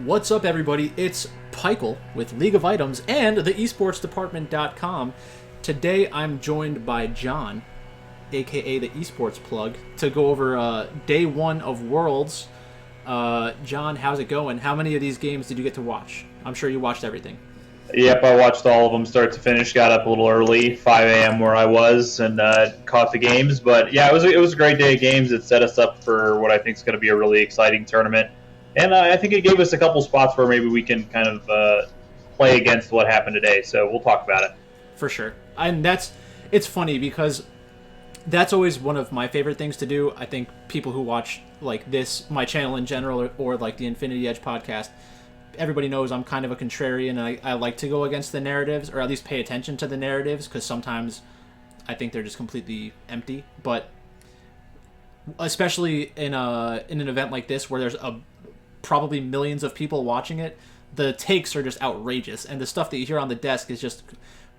What's up, everybody? It's Pikel with League of Items and the esportsdepartment.com. Today, I'm joined by John, aka the esports plug, to go over day one of Worlds. John, how's it going? How many of these games did you get to watch? I'm sure you watched everything. Yep, I watched all of them start to finish. Got up a little early, 5 a.m. where I was, and caught the games. But yeah, it was a great day of games. It set us up for what I think is going to be a really exciting tournament. And I think it gave us a couple spots where maybe we can kind of play against what happened today. So we'll talk about it. For sure. And it's funny because that's always one of my favorite things to do. I think people who watch like this, my channel in general, or like the Infinity Edge podcast, everybody knows I'm kind of a contrarian, and I like to go against the narratives, or at least pay attention to the narratives, because sometimes I think they're just completely empty. But especially in an event like this where there's probably millions of people watching it, the takes are just outrageous, and the stuff that you hear on the desk is just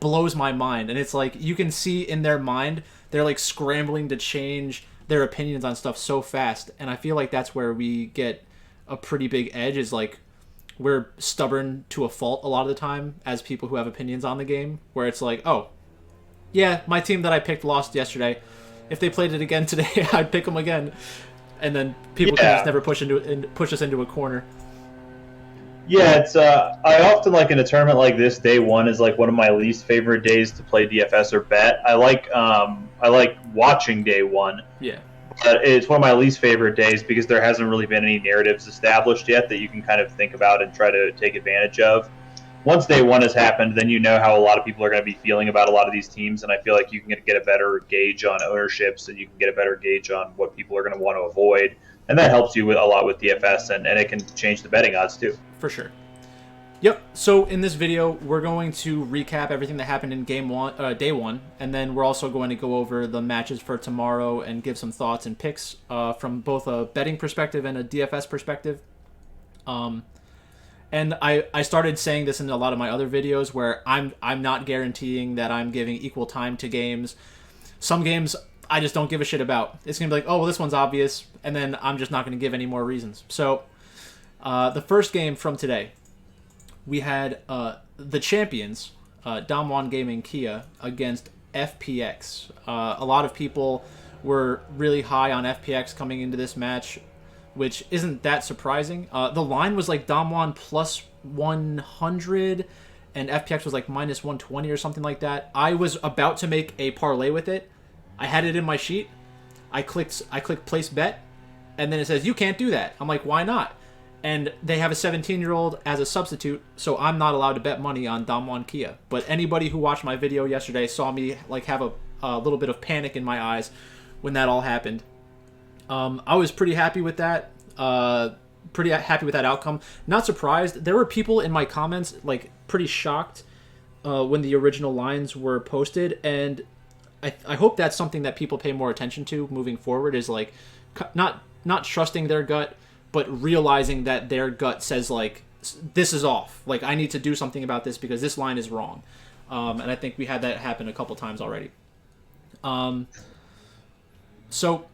blows my mind. And it's like you can see in their mind they're like scrambling to change their opinions on stuff so fast, and I feel like that's where we get a pretty big edge, is like we're stubborn to a fault a lot of the time as people who have opinions on the game, where it's like, oh yeah, my team that I picked lost yesterday, if they played it again today I'd pick them again. And then people can just never push us into a corner. Yeah, it's I often like in a tournament like this, day one is like one of my least favorite days to play DFS or bet. I like watching day one. Yeah. But it's one of my least favorite days because there hasn't really been any narratives established yet that you can kind of think about and try to take advantage of. Once day one has happened, then you know how a lot of people are going to be feeling about a lot of these teams, and I feel like you can get a better gauge on ownerships, and you can get a better gauge on what people are going to want to avoid, and that helps you a lot with DFS, and it can change the betting odds too. For sure. Yep. So in this video, we're going to recap everything that happened in day one, and then we're also going to go over the matches for tomorrow and give some thoughts and picks from both a betting perspective and a DFS perspective. And I started saying this in a lot of my other videos where I'm not guaranteeing that I'm giving equal time to games. Some games I just don't give a shit about. It's going to be like, oh, well, this one's obvious, and then I'm just not going to give any more reasons. So the first game from today, we had the champions, Damwon Gaming Kia, against FPX. A lot of people were really high on FPX coming into this match, which isn't that surprising. The line was like Damwon plus 100, and FPX was like minus 120 or something like that. I was about to make a parlay with it. I had it in my sheet. I clicked place bet, and then it says, you can't do that. I'm like, why not? And they have a 17-year-old as a substitute, so I'm not allowed to bet money on Damwon Kia. But anybody who watched my video yesterday saw me like have a little bit of panic in my eyes when that all happened. I was pretty happy with that. Pretty happy with that outcome. Not surprised. There were people in my comments like pretty shocked when the original lines were posted, and I hope that's something that people pay more attention to moving forward. Is like not trusting their gut, but realizing that their gut says like this is off. Like I need to do something about this because this line is wrong. And I think we had that happen a couple times already. So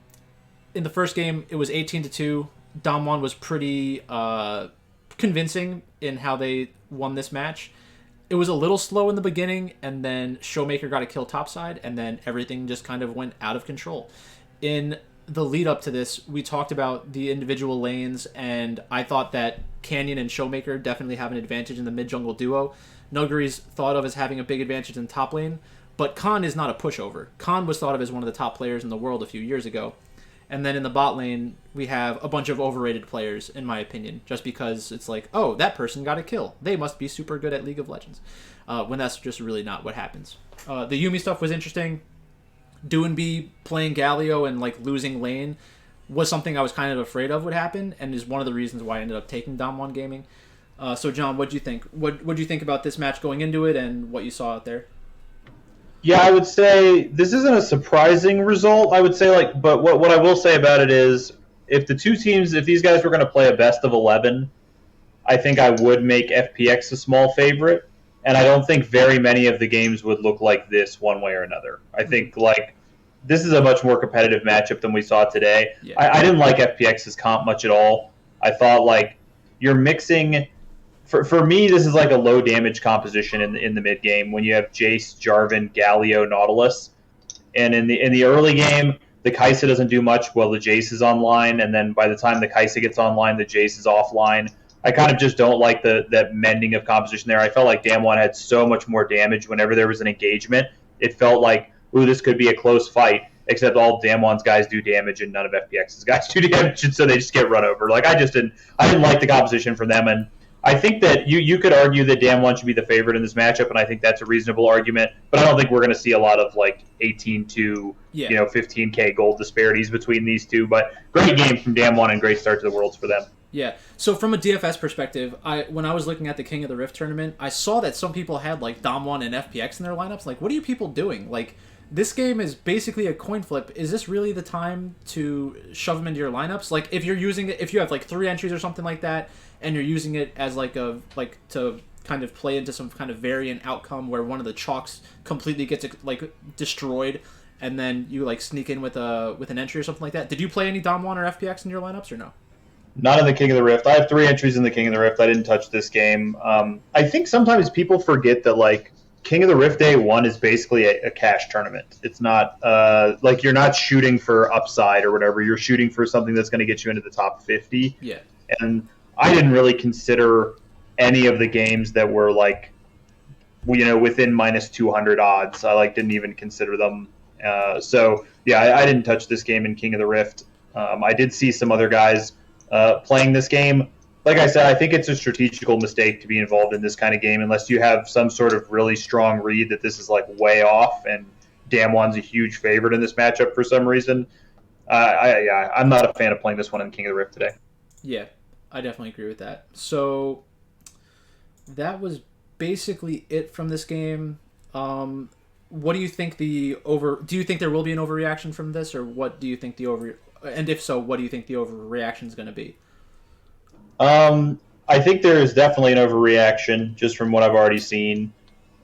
in the first game, it was 18-2. Damwon was pretty convincing in how they won this match. It was a little slow in the beginning, and then Showmaker got a kill topside, and then everything just kind of went out of control. In the lead up to this, we talked about the individual lanes, and I thought that Canyon and Showmaker definitely have an advantage in the mid-jungle duo. Nuguri's thought of as having a big advantage in top lane, but Khan is not a pushover. Khan was thought of as one of the top players in the world a few years ago. And then in the bot lane, we have a bunch of overrated players, in my opinion, just because it's like, oh, that person got a kill. They must be super good at League of Legends, when that's just really not what happens. The Yuumi stuff was interesting. Doinb playing Galio and like losing lane was something I was kind of afraid of would happen, and is one of the reasons why I ended up taking Damwon Gaming. So, John, what do you think? What do you think about this match going into it and what you saw out there? Yeah, I would say this isn't a surprising result. I would say but what I will say about it is if these guys were going to play a best of 11, I think I would make FPX a small favorite, and I don't think very many of the games would look like this one way or another. I think this is a much more competitive matchup than we saw today. Yeah. I didn't like FPX's comp much at all. I thought you're mixing. For me, this is like a low damage composition in the mid game when you have Jace, Jarvan, Galio, Nautilus, and in the early game, the Kai'Sa doesn't do much while the Jace is online, and then by the time the Kai'Sa gets online, the Jace is offline. I kind of just don't like that mending of composition there. I felt like Damwon had so much more damage whenever there was an engagement. It felt like, ooh, this could be a close fight, except all of Damwon's guys do damage and none of FPX's guys do damage, and so they just get run over. Like I didn't like the composition from them, and I think that you could argue that Damwon should be the favorite in this matchup, and I think that's a reasonable argument. But I don't think we're going to see a lot of like 18 to 15K gold disparities between these two. But great game from Damwon and great start to the Worlds for them. Yeah. So from a DFS perspective, when I was looking at the King of the Rift tournament, I saw that some people had like Damwon and FPX in their lineups. Like, what are you people doing? Like, this game is basically a coin flip. Is this really the time to shove them into your lineups? Like, if you're using it, if you have like 3 entries or something like that, and you're using it as to kind of play into some kind of variant outcome where one of the chalks completely gets like destroyed, and then you like sneak in with an entry or something like that. Did you play any Damwon or FPX in your lineups or no? Not in the King of the Rift. I have 3 entries in the King of the Rift. I didn't touch this game. I think sometimes people forget that like King of the Rift Day 1 is basically a cash tournament. It's not like you're not shooting for upside or whatever. You're shooting for something that's going to get you into the top 50. Yeah. And I didn't really consider any of the games that were like, within minus 200 odds. I like didn't even consider them. So yeah, I didn't touch this game in King of the Rift. I did see some other guys playing this game. Like I said, I think it's a strategical mistake to be involved in this kind of game unless you have some sort of really strong read that this is like way off and Damwon's a huge favorite in this matchup for some reason. I'm not a fan of playing this one in King of the Rift today. Yeah, I definitely agree with that. So that was basically it from this game. What do you think do you think there will be an overreaction from this, or what do you think and if so, what do you think the overreaction is going to be? I think there is definitely an overreaction just from what I've already seen.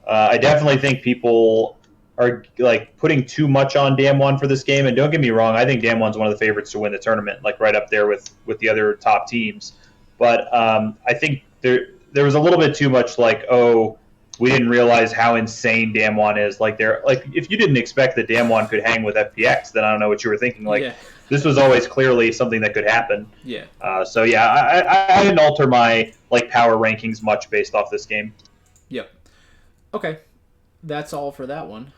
I definitely think people are like putting too much on Damwon for this game, and don't get me wrong, I think Damwon's one of the favorites to win the tournament, like right up there with the other top teams. But I think there was a little bit too much like, oh, we didn't realize how insane Damwon is. Like if you didn't expect that Damwon could hang with FPX, then I don't know what you were thinking. Like. Yeah. This was always clearly something that could happen. Yeah. So yeah, I didn't alter my like power rankings much based off this game. Yep. Okay, that's all for that one.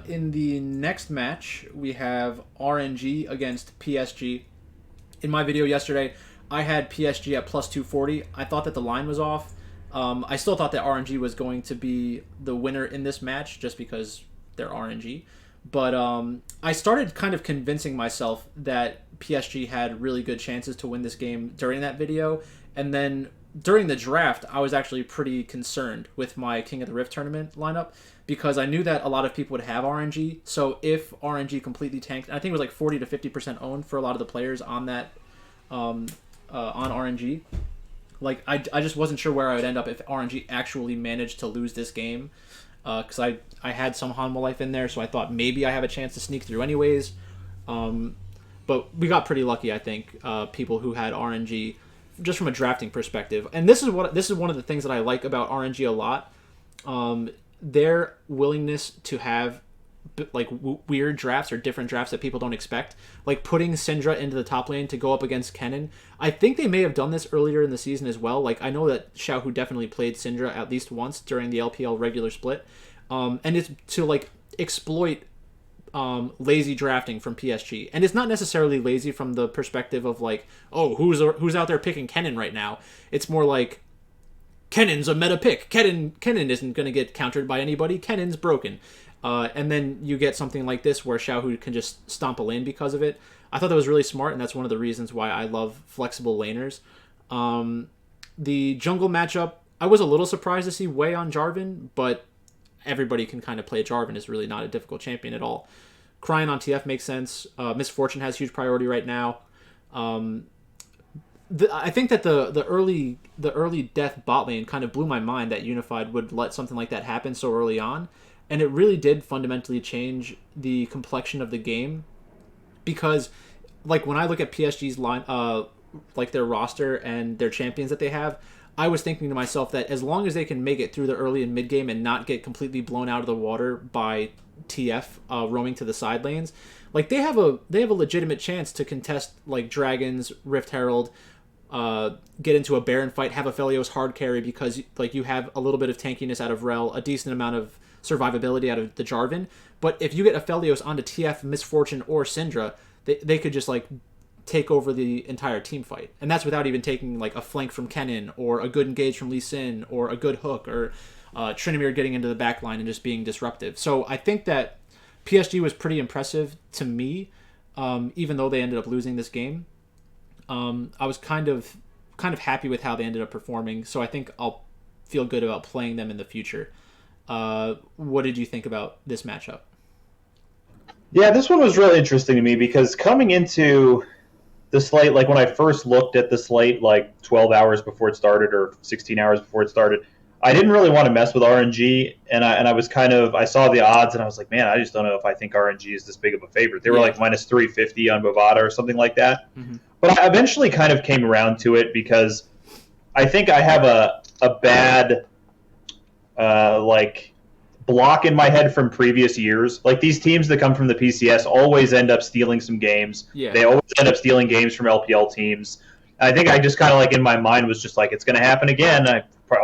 In the next match, we have RNG against PSG. In my video yesterday, I had PSG at plus 240. I thought that the line was off. I still thought that RNG was going to be the winner in this match just because they're RNG. But I started kind of convincing myself that PSG had really good chances to win this game during that video. And then during the draft, I was actually pretty concerned with my King of the Rift tournament lineup because I knew that a lot of people would have RNG. So if RNG completely tanked, I think it was like 40 to 50% owned for a lot of the players on that on RNG. Like I just wasn't sure where I would end up if RNG actually managed to lose this game. Because I had some Hanwha Life in there, so I thought maybe I have a chance to sneak through anyways. But we got pretty lucky, I think, people who had RNG, just from a drafting perspective. And this is one of the things that I like about RNG a lot. Their willingness to have like weird drafts or different drafts that people don't expect, like putting Syndra into the top lane to go up against Kennen. I think they may have done this earlier in the season as well. Like I know that Xiaohu definitely played Syndra at least once during the LPL regular split, and it's to like exploit lazy drafting from PSG. And it's not necessarily lazy from the perspective of like, oh, who's out there picking Kennen right now. It's more like Kennen's a meta pick. Kennen isn't going to get countered by anybody. Kennen's broken. And then you get something like this where Xiaohu can just stomp a lane because of it. I thought that was really smart, and that's one of the reasons why I love flexible laners. The jungle matchup, I was a little surprised to see Wei on Jarvan, but everybody can kind of play Jarvan. It's really not a difficult champion at all. Cryin on TF makes sense. Miss Fortune has huge priority right now. I think that the early death bot lane kind of blew my mind that Unified would let something like that happen so early on. And it really did fundamentally change the complexion of the game, because, like, when I look at PSG's like their roster and their champions that they have, I was thinking to myself that as long as they can make it through the early and mid game and not get completely blown out of the water by TF roaming to the side lanes, like they have a legitimate chance to contest like Dragons, Rift Herald, get into a Baron fight, have a Aphelios hard carry because like you have a little bit of tankiness out of Rel, a decent amount of survivability out of the Jarvan. But if you get Aphelios onto TF, Misfortune, or Syndra, they could just like take over the entire team fight, and that's without even taking like a flank from Kennen or a good engage from Lee Sin or a good hook or Tryndamere getting into the back line and just being disruptive. So I think that PSG was pretty impressive to me, even though they ended up losing this game. I was kind of happy with how they ended up performing, so I think I'll feel good about playing them in the future. What did you think about this matchup? Yeah, this one was really interesting to me because coming into the slate, like when I first looked at the slate, like 12 hours before it started or 16 hours before it started, I didn't really want to mess with RNG, and I was I saw the odds, and I was like, man, I just don't know if I think RNG is this big of a favorite. They were like minus 350 on Bovada or something like that. Mm-hmm. But I eventually kind of came around to it because I think I have a bad block in my head from previous years. Like these teams that come from the PCS always end up stealing some games. Yeah. They always end up stealing games from LPL teams. I think I just kind of like in my mind was just like, it's going to happen again.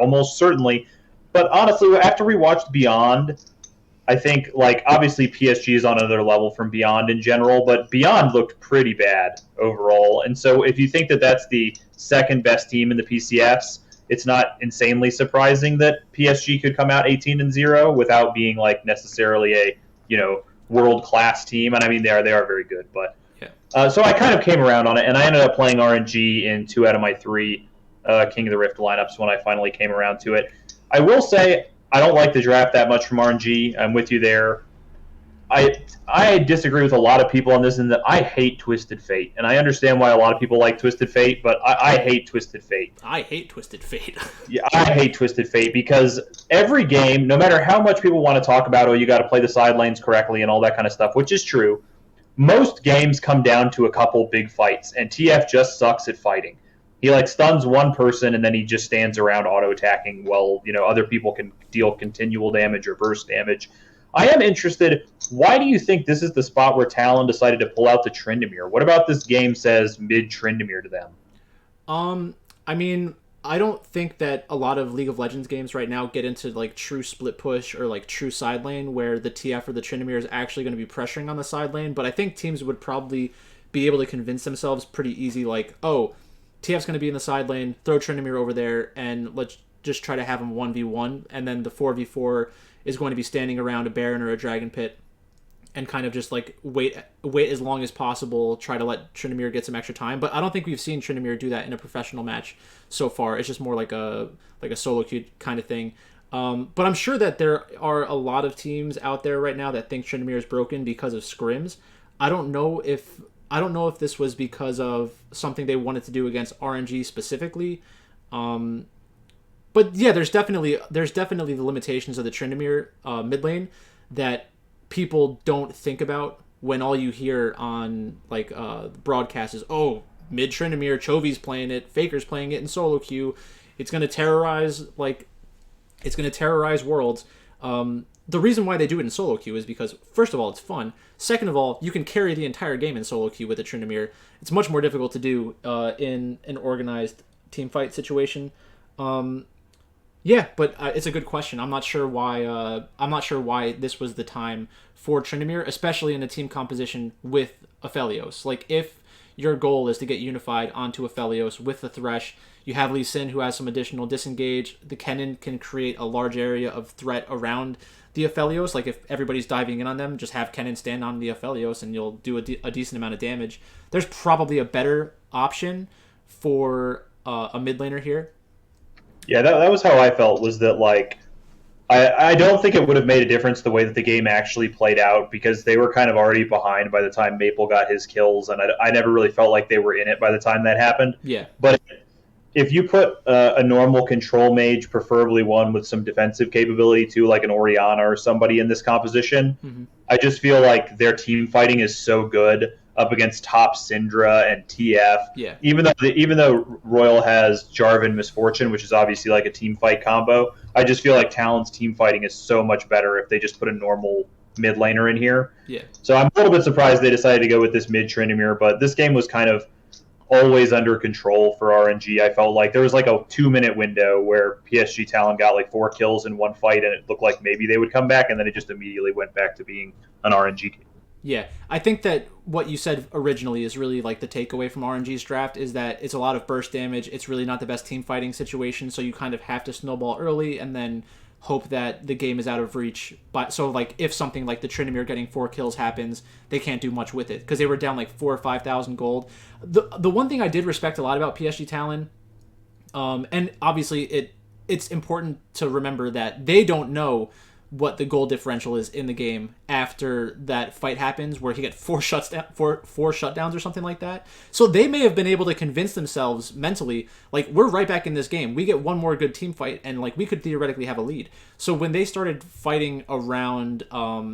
Almost certainly. But honestly, after we watched Beyond, I think like obviously PSG is on another level from Beyond in general, but Beyond looked pretty bad overall. And so if you think that that's the second best team in the PCS, it's not insanely surprising that PSG could come out 18-0 without being like necessarily a world class team. And I mean they are very good, but so I kind of came around on it, and I ended up playing RNG in 2 out of my 3 King of the Rift lineups when I finally came around to it. I will say I don't like the draft that much from RNG. I'm with you there. I disagree with a lot of people on this in that I hate Twisted Fate, and I understand why a lot of people like Twisted Fate, but I hate Twisted Fate. I hate Twisted Fate. Yeah, I hate Twisted Fate because every game, no matter how much people want to talk about, you got to play the side lanes correctly and all that kind of stuff, which is true, most games come down to a couple big fights, and TF just sucks at fighting. He like stuns one person and then he just stands around auto-attacking while other people can deal continual damage or burst damage. I am interested, why do you think this is the spot where Talon decided to pull out the Tryndamere? What about this game says mid-Tryndamere to them? I mean, I don't think that a lot of League of Legends games right now get into like true split push or like true side lane where the TF or the Tryndamere is actually going to be pressuring on the side lane, but I think teams would probably be able to convince themselves pretty easy like, oh, TF's going to be in the side lane, throw Tryndamere over there, and let's just try to have him 1v1, and then the 4v4 is going to be standing around a Baron or a Dragon Pit and kind of just like wait as long as possible, try to let Tryndamere get some extra time. But I don't think we've seen Tryndamere do that in a professional match so far. It's just more like a solo queue kind of thing. But I'm sure that there are a lot of teams out there right now that think Tryndamere is broken because of scrims. I don't know if this was because of something they wanted to do against RNG specifically. But yeah, there's definitely the limitations of the Tryndamere mid lane that people don't think about when all you hear on like broadcast is, oh, mid Tryndamere, Chovy's playing it, Faker's playing it in solo queue. It's gonna terrorize worlds. The reason why they do it in solo queue is because, first of all, it's fun. Second of all, you can carry the entire game in solo queue with a Tryndamere. It's much more difficult to do in an organized team fight situation. Yeah, but it's a good question. I'm not sure why this was the time for Tryndamere, especially in a team composition with Aphelios. Like, if your goal is to get unified onto Aphelios with the Thresh, you have Lee Sin who has some additional disengage. The Kennen can create a large area of threat around the Aphelios. Like, if everybody's diving in on them, just have Kennen stand on the Aphelios and you'll do a decent amount of damage. There's probably a better option for a mid laner here. Yeah, that was how I felt, was that, like, I don't think it would have made a difference the way that the game actually played out, because they were kind of already behind by the time Maple got his kills, and I never really felt like they were in it by the time that happened. Yeah. But if you put a normal control mage, preferably one with some defensive capability too, like an Orianna or somebody in this composition, I just feel like their team fighting is so good. up against top Syndra and TF. Yeah. Even though Royal has Jarvan Misfortune, which is obviously like a team fight combo, I just feel like Talon's team fighting is so much better if they just put a normal mid laner in here. Yeah. So I'm a little bit surprised they decided to go with this mid Tryndamere, but this game was kind of always under control for RNG. I felt like there was like a 2-minute window where PSG Talon got like 4 kills in one fight, and it looked like maybe they would come back, and then it just immediately went back to being an RNG game. Yeah, I think that what you said originally is really like the takeaway from RNG's draft is that it's a lot of burst damage. It's really not the best team fighting situation, so you kind of have to snowball early and then hope that the game is out of reach. But so like if something like the Tryndamere getting 4 kills happens, they can't do much with it because they were down like 4,000 or 5,000 gold. The one thing I did respect a lot about PSG Talon, and obviously it's important to remember that they don't know what the goal differential is in the game after that fight happens where he got 4 shutdowns or something like that. So they may have been able to convince themselves mentally, like, we're right back in this game. We get one more good team fight and like we could theoretically have a lead. So when they started fighting around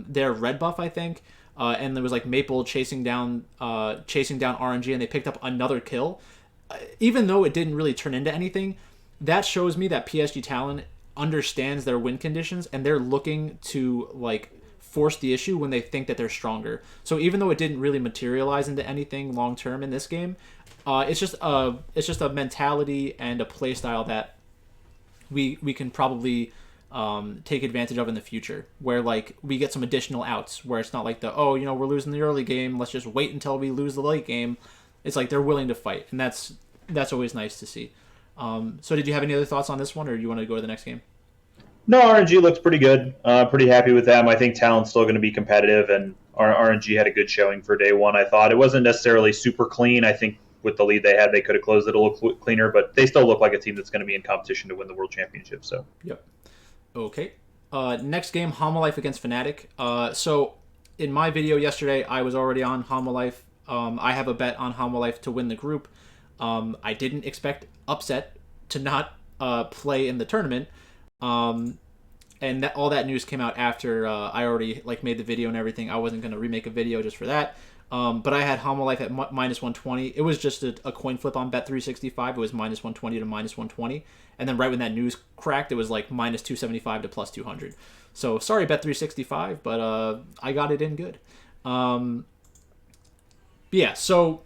their red buff, I think, and there was like Maple chasing down RNG and they picked up another kill, even though it didn't really turn into anything, that shows me that PSG Talon understands their win conditions and they're looking to like force the issue when they think that they're stronger. So even though it didn't really materialize into anything long term in this game, it's just a mentality and a play style that we can probably take advantage of in the future, where like we get some additional outs where it's not like we're losing the early game, let's just wait until we lose the late game. It's like they're willing to fight, and that's always nice to see. So did you have any other thoughts on this one, or do you want to go to the next game? No, RNG looks pretty good. Pretty happy with them. I think Talon's still going to be competitive, and RNG had a good showing for day one, I thought. It wasn't necessarily super clean. I think with the lead they had, they could have closed it a little cleaner, but they still look like a team that's going to be in competition to win the World Championship. So. Yep. Okay. Next game, Homolife against Fnatic. So in my video yesterday, I was already on Homolife. I have a bet on Homolife to win the group. I didn't expect Upset to not play in the tournament, and all that news came out after I already like made the video and everything. I wasn't going to remake a video just for that, but I had Homolife at minus 120. It was just a coin flip on Bet365. It was minus 120 to minus 120, and then right when that news cracked, it was like minus 275 to plus 200. So sorry Bet365, but I got it in good. Yeah, so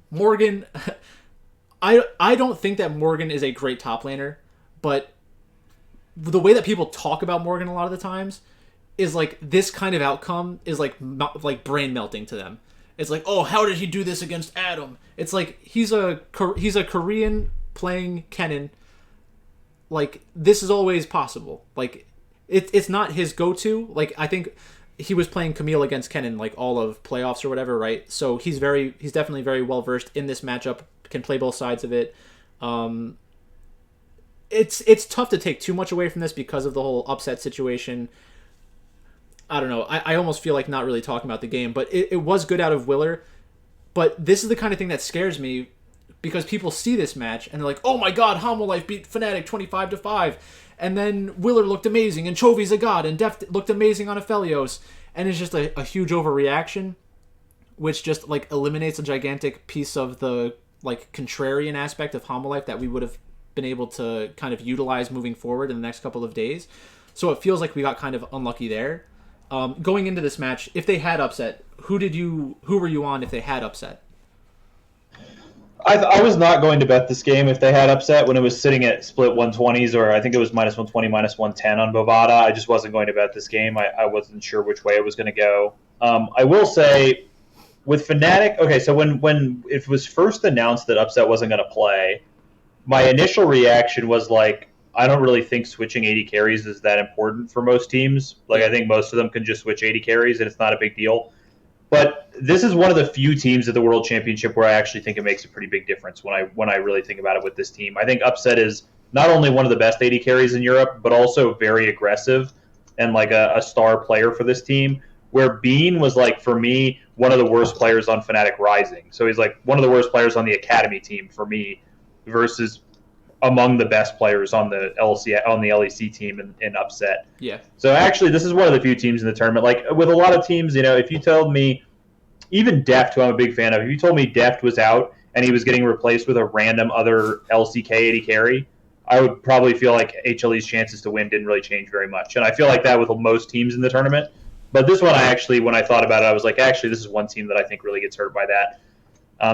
Morgan, I don't think that Morgan is a great top laner, but the way that people talk about Morgan a lot of the times is like this kind of outcome is like brain melting to them. It's like, oh, how did he do this against Adam? It's like he's a Korean playing Kennen. Like this is always possible. Like it's not his go-to. Like I think he was playing Camille against Kennen like all of playoffs or whatever, right? So he's definitely very well versed in this matchup. Can play both sides of it. It's tough to take too much away from this because of the whole upset situation. I don't know. I almost feel like not really talking about the game, but it was good out of Willer. But this is the kind of thing that scares me because people see this match and they're like, oh my god, Homolife beat Fnatic 25-5. And then Willer looked amazing, and Chovy's a god, and Deft looked amazing on Aphelios. And it's just a huge overreaction, which just like eliminates a gigantic piece of the like contrarian aspect of Homolife that we would have been able to kind of utilize moving forward in the next couple of days. So it feels like we got kind of unlucky there. Going into this match, if they had upset, who were you on if they had upset? I was not going to bet this game if they had upset when it was sitting at split 120s, or I think it was minus 120, minus 110 on Bovada. I just wasn't going to bet this game. I wasn't sure which way it was going to go. I will say, with Fnatic, okay, so when it was first announced that Upset wasn't going to play, my initial reaction was like, I don't really think switching 80 carries is that important for most teams. Like, I think most of them can just switch 80 carries, and it's not a big deal. But this is one of the few teams at the World Championship where I actually think it makes a pretty big difference when I really think about it with this team. I think Upset is not only one of the best 80 carries in Europe, but also very aggressive and like a star player for this team, where Bean was like, for me, one of the worst players on Fnatic Rising. So he's like one of the worst players on the Academy team for me versus among the best players on the LEC team in Upset. Yeah. So actually, this is one of the few teams in the tournament. Like with a lot of teams, if you told me even Deft, who I'm a big fan of, if you told me Deft was out and he was getting replaced with a random other LCK AD carry, I would probably feel like HLE's chances to win didn't really change very much. And I feel like that with most teams in the tournament. But this one, I actually, when I thought about it, I was like, actually, this is one team that I think really gets hurt by that.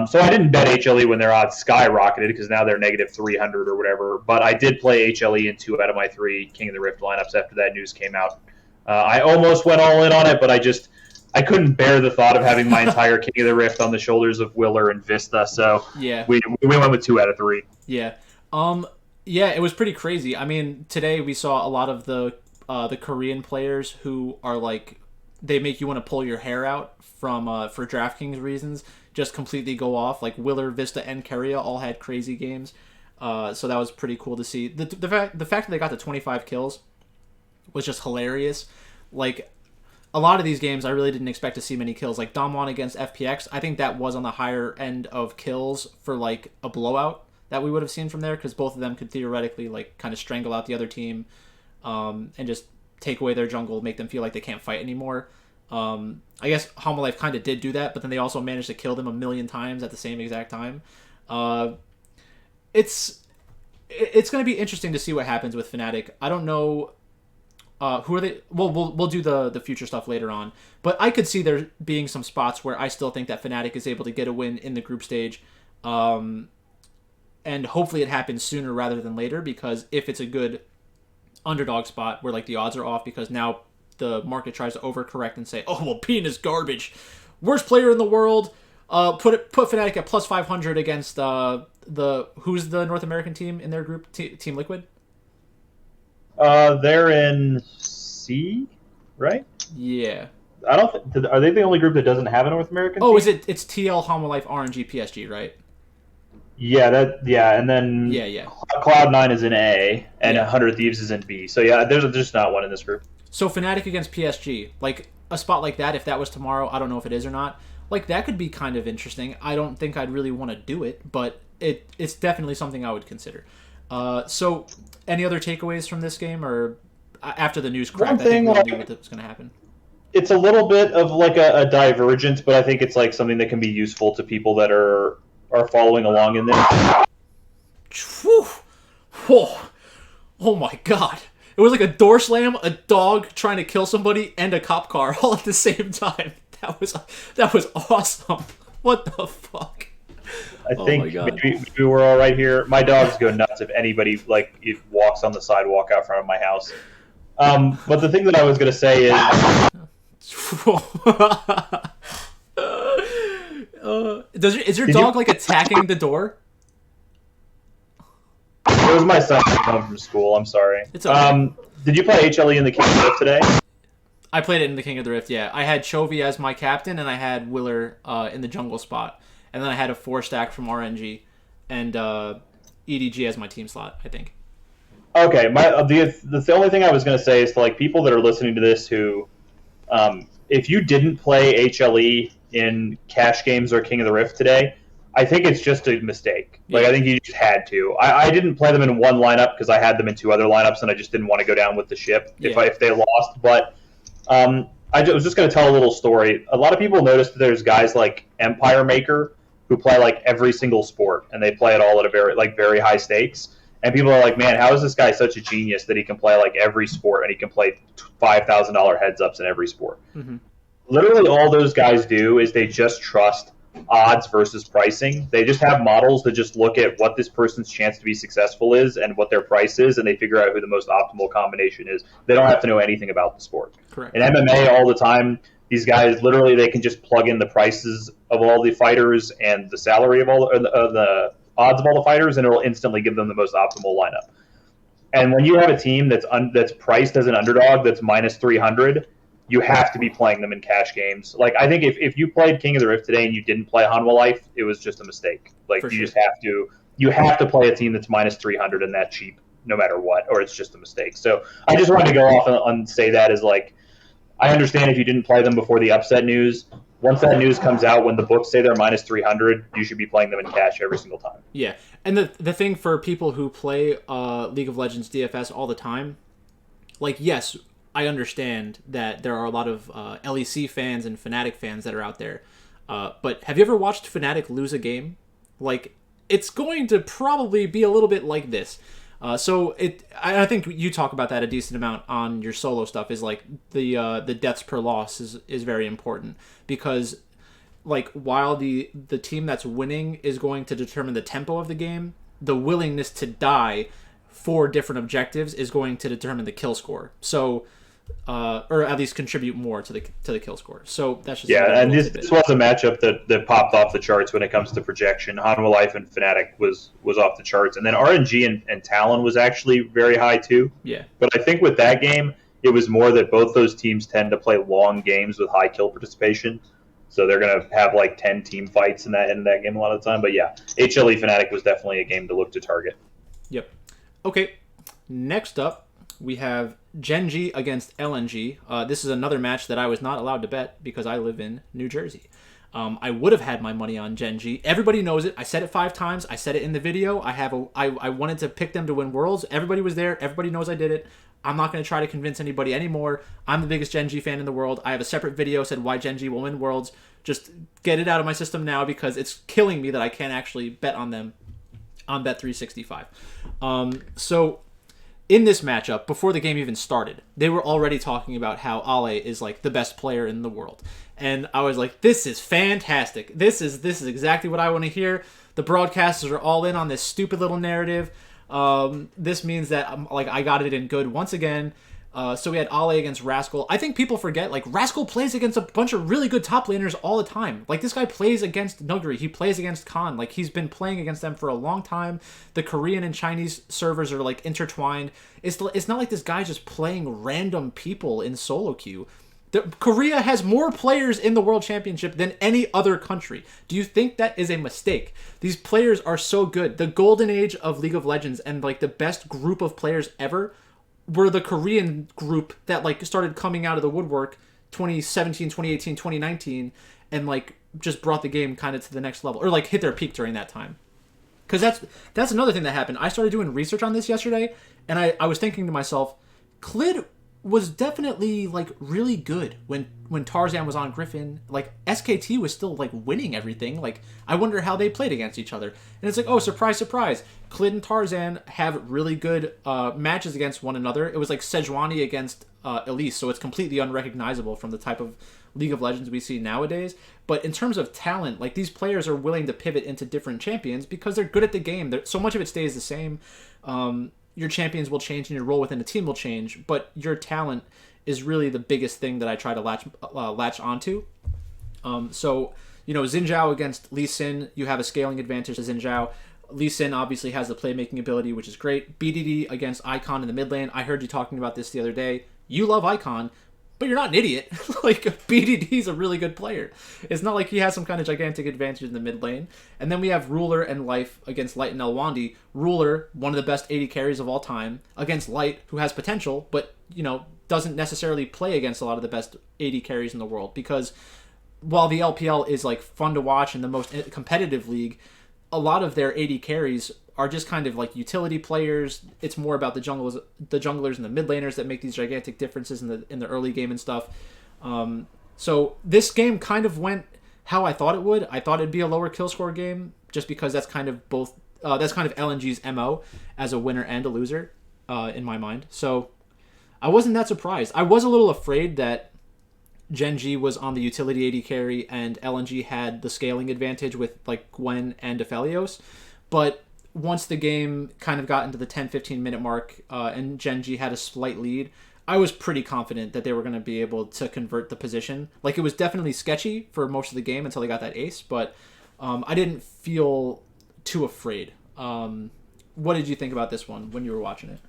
So I didn't bet HLE when their odds skyrocketed because now they're negative 300 or whatever. But I did play HLE in 2 out of my 3 King of the Rift lineups after that news came out. I almost went all in on it, but I couldn't bear the thought of having my entire King of the Rift on the shoulders of Willer and Vista. So Yeah. we went with 2 out of 3. Yeah. Yeah, it was pretty crazy. I mean, today we saw a lot of the Korean players who are like, they make you want to pull your hair out from for DraftKings reasons, just completely go off. Like Willer, Vista, and Keria all had crazy games. So that was pretty cool to see. The fact that they got to 25 kills was just hilarious. Like, a lot of these games, I really didn't expect to see many kills. Like Dom1 against FPX, I think that was on the higher end of kills for like a blowout that we would have seen from there, because both of them could theoretically like kind of strangle out the other team, and just take away their jungle, make them feel like they can't fight anymore. I guess Homalife kind of did do that, but then they also managed to kill them a million times at the same exact time. It's going to be interesting to see what happens with Fnatic. I don't know. Who are they? Well, we'll do the future stuff later on. But I could see there being some spots where I still think that Fnatic is able to get a win in the group stage. And hopefully it happens sooner rather than later, because if it's a good underdog spot where like the odds are off because now the market tries to overcorrect and say, oh, well, Peen is garbage. Worst player in the world. Put Fnatic at plus 500 against who's the North American team in their group? Team Liquid? They're in C, right? Yeah. I don't. Are they the only group that doesn't have a North American? Oh, team? is it? It's TL, Homalife, RNG, PSG, right? Yeah, and then Yeah. Cloud9 is in A, and 100 Thieves is in B. So yeah, there's just not one in this group. So Fnatic against PSG, like a spot like that, if that was tomorrow, I don't know if it is or not. Like that could be kind of interesting. I don't think I'd really want to do it, but it's definitely something I would consider. So any other takeaways from this game, or after the news cracked, I think we all knew what was going to happen. It's a little bit of like a divergence, but I think it's like something that can be useful to people that are following along in this. Oh my god. It was like a door slam, a dog trying to kill somebody, and a cop car all at the same time. That was awesome. What the fuck? I think maybe we're all right here. My dogs go nuts if anybody walks on the sidewalk out front of my house. But the thing that I was going to say is, is your dog like attacking the door? It was my son coming home from school. I'm sorry. It's okay. Did you play HLE in the King of the Rift today? I played it in the King of the Rift, yeah. I had Chovy as my captain, and I had Willer in the jungle spot. And then I had a 4-stack from RNG and EDG as my team slot, I think. Okay, the only thing I was going to say is to like people that are listening to this who, if you didn't play HLE in cash games or King of the Rift today, I think it's just a mistake. Like, I think you just had to. I didn't play them in one lineup because I had them in 2 other lineups, and I just didn't want to go down with the ship if they lost. But I was just going to tell a little story. A lot of people notice that there's guys like Empire Maker who play like every single sport, and they play it all at a very high stakes. And people are like, man, how is this guy such a genius that he can play like every sport and he can play $5,000 heads ups in every sport? Mm-hmm. Literally, all those guys do is they just trust odds versus pricing. They just have models that just look at what this person's chance to be successful is and what their price is, and they figure out who the most optimal combination is. They don't have to know anything about the sport. Correct. In MMA, all the time, these guys literally they can just plug in the prices of all the fighters and the salary of all the odds of all the fighters, and it'll instantly give them the most optimal lineup. And when you have a team that's priced as an underdog that's minus 300, you have to be playing them in cash games. Like, I think if you played King of the Rift today and you didn't play Hanwha Life, it was just a mistake. Like, just have to play a team that's minus 300 and that cheap no matter what, or it's just a mistake. So I just wanted to go off and say that as like, I understand if you didn't play them before the upset news. Once that news comes out, when the books say they're minus 300, you should be playing them in cash every single time. Yeah, and the thing for people who play League of Legends DFS all the time, like, yes, I understand that there are a lot of LEC fans and Fnatic fans that are out there. But have you ever watched Fnatic lose a game? Like, it's going to probably be a little bit like this. I think you talk about that a decent amount on your solo stuff. Is like the deaths per loss is very important, because like while the team that's winning is going to determine the tempo of the game, the willingness to die for different objectives is going to determine the kill score. So, or at least contribute more to the kill score. So that's just and this was a matchup that popped off the charts when it comes to projection. Hanwha Life and Fnatic was off the charts, and then RNG and Talon was actually very high too. Yeah, but I think with that game, it was more that both those teams tend to play long games with high kill participation. So they're going to have like 10 team fights in that game a lot of the time. But yeah, HLE Fnatic was definitely a game to look to target. Yep. Okay, next up, we have Gen.G against LNG. This is another match that I was not allowed to bet because I live in New Jersey. I would have had my money on Gen.G. Everybody knows it. I said it 5 times. I said it in the video. I wanted to pick them to win Worlds. Everybody was there. Everybody knows I did it. I'm not going to try to convince anybody anymore. I'm the biggest Gen.G fan in the world. I have a separate video said why Gen.G will win Worlds. Just get it out of my system now because it's killing me that I can't actually bet on them on Bet365. So in this matchup, before the game even started, they were already talking about how Ale is like the best player in the world. And I was like, this is fantastic. This is exactly what I want to hear. The broadcasters are all in on this stupid little narrative. This means that I got it in good once again. So we had Ale against Rascal. I think people forget, like, Rascal plays against a bunch of really good top laners all the time. Like, this guy plays against Nuguri. He plays against Khan. Like, he's been playing against them for a long time. The Korean and Chinese servers are, like, intertwined. It's not like this guy's just playing random people in solo queue. Korea has more players in the World Championship than any other country. Do you think that is a mistake? These players are so good. The golden age of League of Legends and, like, the best group of players ever were the Korean group that like started coming out of the woodwork 2017, 2018, 2019 and like just brought the game kind of to the next level, or like hit their peak during that time. Because that's another thing that happened. I started doing research on this yesterday, and I was thinking to myself, Clid was definitely like really good when Tarzan was on Griffin. Like SKT was still like winning everything. Like I wonder how they played against each other. And it's like, oh, surprise, surprise. Clid and Tarzan have really good matches against one another. It was like Sejuani against Elise, so it's completely unrecognizable from the type of League of Legends we see nowadays. But in terms of talent, like these players are willing to pivot into different champions because they're good at the game. So much of it stays the same. Your champions will change and your role within a team will change, but your talent is really the biggest thing that I try to latch onto. So, you know, Xin Zhao against Lee Sin, you have a scaling advantage to Xin Zhao. Lee Sin obviously has the playmaking ability, which is great. BDD against Icon in the mid lane. I heard you talking about this the other day. You love Icon, but you're not an idiot. Like, BDD's a really good player. It's not like he has some kind of gigantic advantage in the mid lane. And then we have Ruler and Life against Light and Elwandi. Ruler, one of the best 80 carries of all time, against Light, who has potential, but, you know, doesn't necessarily play against a lot of the best 80 carries in the world. Because while the LPL is, like, fun to watch and the most competitive league, a lot of their 80 carries are just kind of like utility players. It's more about the junglers and the mid laners that make these gigantic differences in the early game and stuff. So this game kind of went how I thought it would. I thought it'd be a lower kill score game just because that's kind of LNG's MO as a winner and a loser in my mind. So I wasn't that surprised. I was a little afraid that Gen.G was on the utility 80 carry and LNG had the scaling advantage with like Gwen and Aphelios. But once the game kind of got into the 10-15 minute mark and Gen.G had a slight lead, I was pretty confident that they were going to be able to convert the position. Like, it was definitely sketchy for most of the game until they got that ace, but I didn't feel too afraid. What did you think about this one when you were watching it?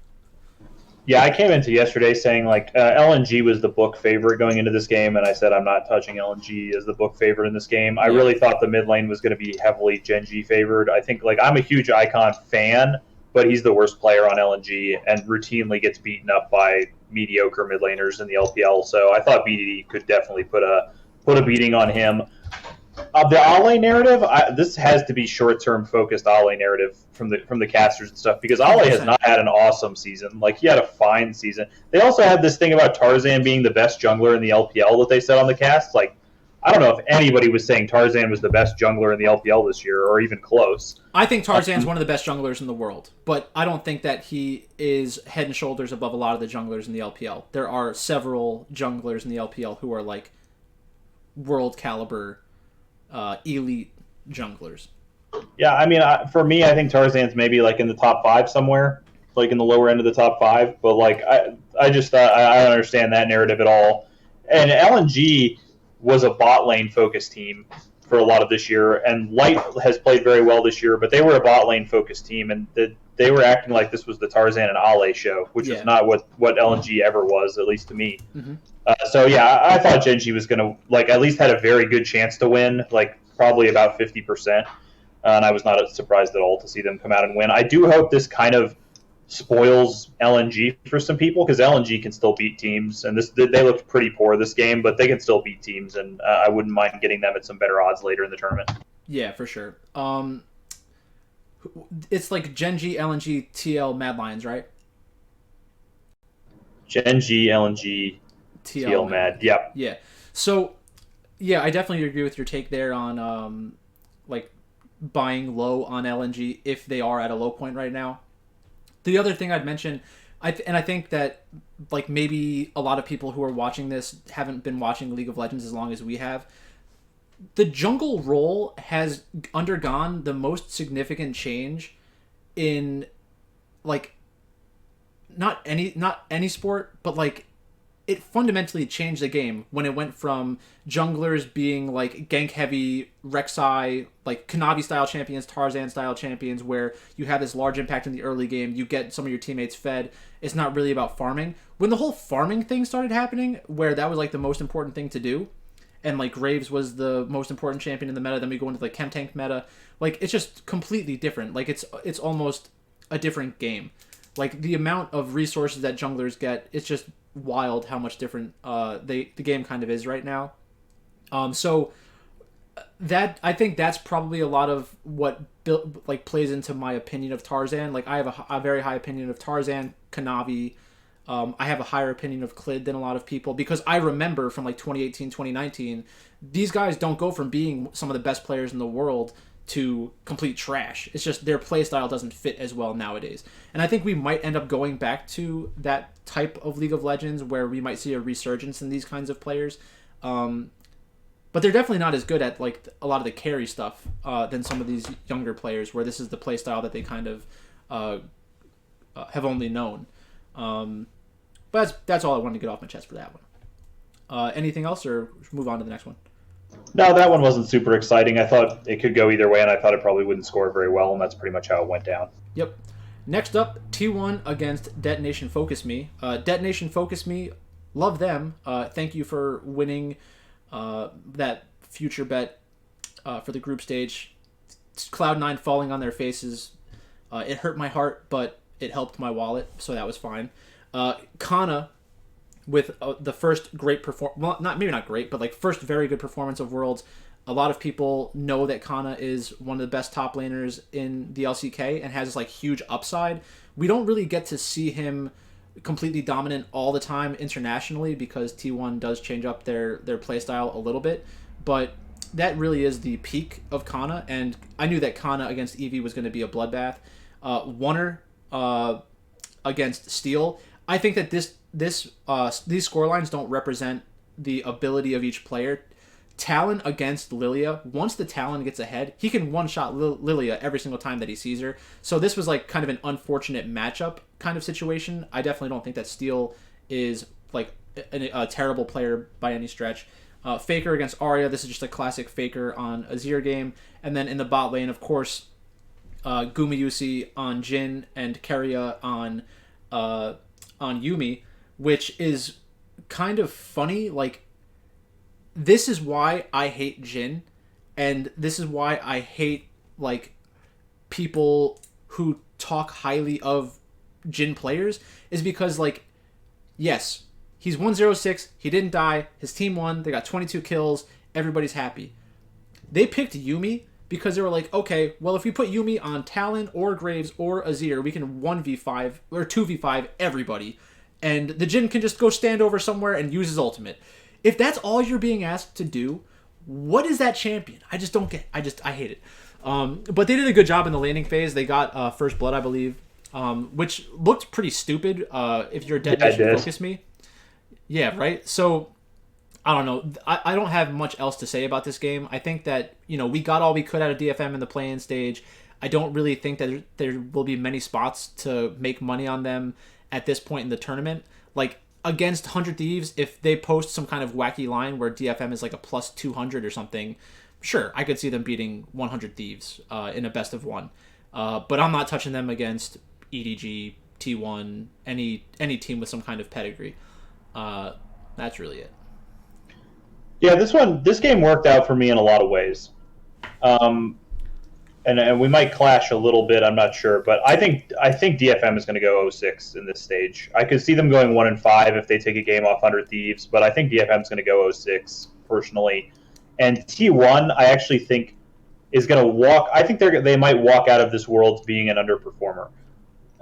Yeah, I came into yesterday saying like LNG was the book favorite going into this game, and I said I'm not touching LNG as the book favorite in this game. I really thought the mid lane was going to be heavily Gen.G favored. I think like I'm a huge Icon fan, but he's the worst player on LNG and routinely gets beaten up by mediocre mid laners in the LPL. So I thought BDD could definitely put a beating on him. The Ale narrative, this has to be short-term focused Ale narrative from the casters and stuff, because Ale has not had an awesome season. Like, he had a fine season. They also had this thing about Tarzan being the best jungler in the LPL that they said on the cast. Like, I don't know if anybody was saying Tarzan was the best jungler in the LPL this year, or even close. I think Tarzan's one of the best junglers in the world, but I don't think that he is head and shoulders above a lot of the junglers in the LPL. There are several junglers in the LPL who are like world caliber, elite junglers. Yeah, I mean, for me, I think Tarzan's maybe like in the top 5 somewhere, like in the lower end of the top 5. But like, I just thought I don't understand that narrative at all. And LNG was a bot lane focused team for a lot of this year, and Light has played very well this year, but they were a bot lane focused team, and they were acting like this was the Tarzan and Ale show, which is not what LNG ever was, at least to me. Mm-hmm. So yeah, I thought Genji was gonna like at least had a very good chance to win, like probably about 50%. And I was not surprised at all to see them come out and win. I do hope this kind of spoils LNG for some people, because LNG can still beat teams, and they looked pretty poor this game, but they can still beat teams, and I wouldn't mind getting them at some better odds later in the tournament. Yeah, for sure. It's like Genji, LNG, TL, Mad Lions, right? Genji, LNG, TL, Mad. Yep. Yeah. So, yeah, I definitely agree with your take there on like buying low on LNG if they are at a low point right now. The other thing I'd mention, I think that like maybe a lot of people who are watching this haven't been watching League of Legends as long as we have. The jungle role has undergone the most significant change in like not any sport, but like it fundamentally changed the game when it went from junglers being like gank heavy, Rek'Sai, like Kanavi style champions, Tarzan style champions, where you have this large impact in the early game, you get some of your teammates fed. It's not really about farming. When the whole farming thing started happening, where that was like the most important thing to do, and like Graves was the most important champion in the meta, then we go into the Chem Tank meta, like it's just completely different. Like it's almost a different game. Like the amount of resources that junglers get, it's just wild how much different the game kind of is right now. So that I think that's probably a lot of what plays into my opinion of Tarzan. Like I have a very high opinion of Tarzan, Kanavi. I have a higher opinion of Clid than a lot of people, because I remember from like 2018, 2019, these guys don't go from being some of the best players in the world to complete trash. It's just their playstyle doesn't fit as well nowadays. And I think we might end up going back to that type of League of Legends where we might see a resurgence in these kinds of players. But they're definitely not as good at like a lot of the carry stuff than some of these younger players, where this is the playstyle that they kind of have only known. But that's all I wanted to get off my chest for that one. Anything else, or move on to the next one? No, that one wasn't super exciting. I thought it could go either way, and I thought it probably wouldn't score very well, and that's pretty much how it went down. Yep. Next up, T1 against Detonation Focus Me. Detonation Focus Me, love them. Thank you for winning that future bet for the group stage. Cloud9 falling on their faces. It hurt my heart, but it helped my wallet, so that was fine. Kana with the first great maybe not great, but like first very good performance of Worlds. A lot of people know that Kana is one of the best top laners in the LCK and has this like huge upside. We don't really get to see him completely dominant all the time internationally, because T1 does change up their playstyle a little bit, but that really is the peak of Kana, and I knew that Kana against Eevee was going to be a bloodbath. Wunner against Steel. I think that these scorelines don't represent the ability of each player. Talon against Lilia, once the Talon gets ahead, he can one-shot Lilia every single time that he sees her. So this was like kind of an unfortunate matchup kind of situation. I definitely don't think that Steel is like a terrible player by any stretch. Faker against Arya, this is just a classic Faker on Azir game. And then in the bot lane, of course, Gumayusi on Jhin and Keria on Yumi, which is kind of funny. Like, this is why I hate Jhin, and this is why I hate like people who talk highly of Jhin players, is because like, yes, he's 106, he didn't die, his team won, they got 22 kills, everybody's happy. They picked Yumi because they were like, okay, well, if we put Yumi on Talon or Graves or Azir, we can 1v5 or 2v5 everybody, and the Jhin can just go stand over somewhere and use his ultimate. If that's all you're being asked to do, what is that champion? I just don't get. I hate it. But they did a good job in the landing phase. They got First Blood, I believe, which looked pretty stupid. If you're dead, focus me. Yeah, right. So I don't know. I don't have much else to say about this game. I think that we got all we could out of DFM in the play-in stage. I don't really think that there will be many spots to make money on them at this point in the tournament. Like against 100 Thieves, if they post some kind of wacky line where DFM is like a plus 200 or something, sure, I could see them beating 100 Thieves in a best of one. But I'm not touching them against EDG, T1, any team with some kind of pedigree. That's really it. Yeah, this game worked out for me in a lot of ways. And we might clash a little bit, I'm not sure, but I think DFM is going to go 0-6 in this stage. I could see them going 1-5 if they take a game off 100 Thieves, but I think DFM is going to go 0-6 personally. And T1, I actually think is going to walk. I think they might walk out of this Worlds being an underperformer.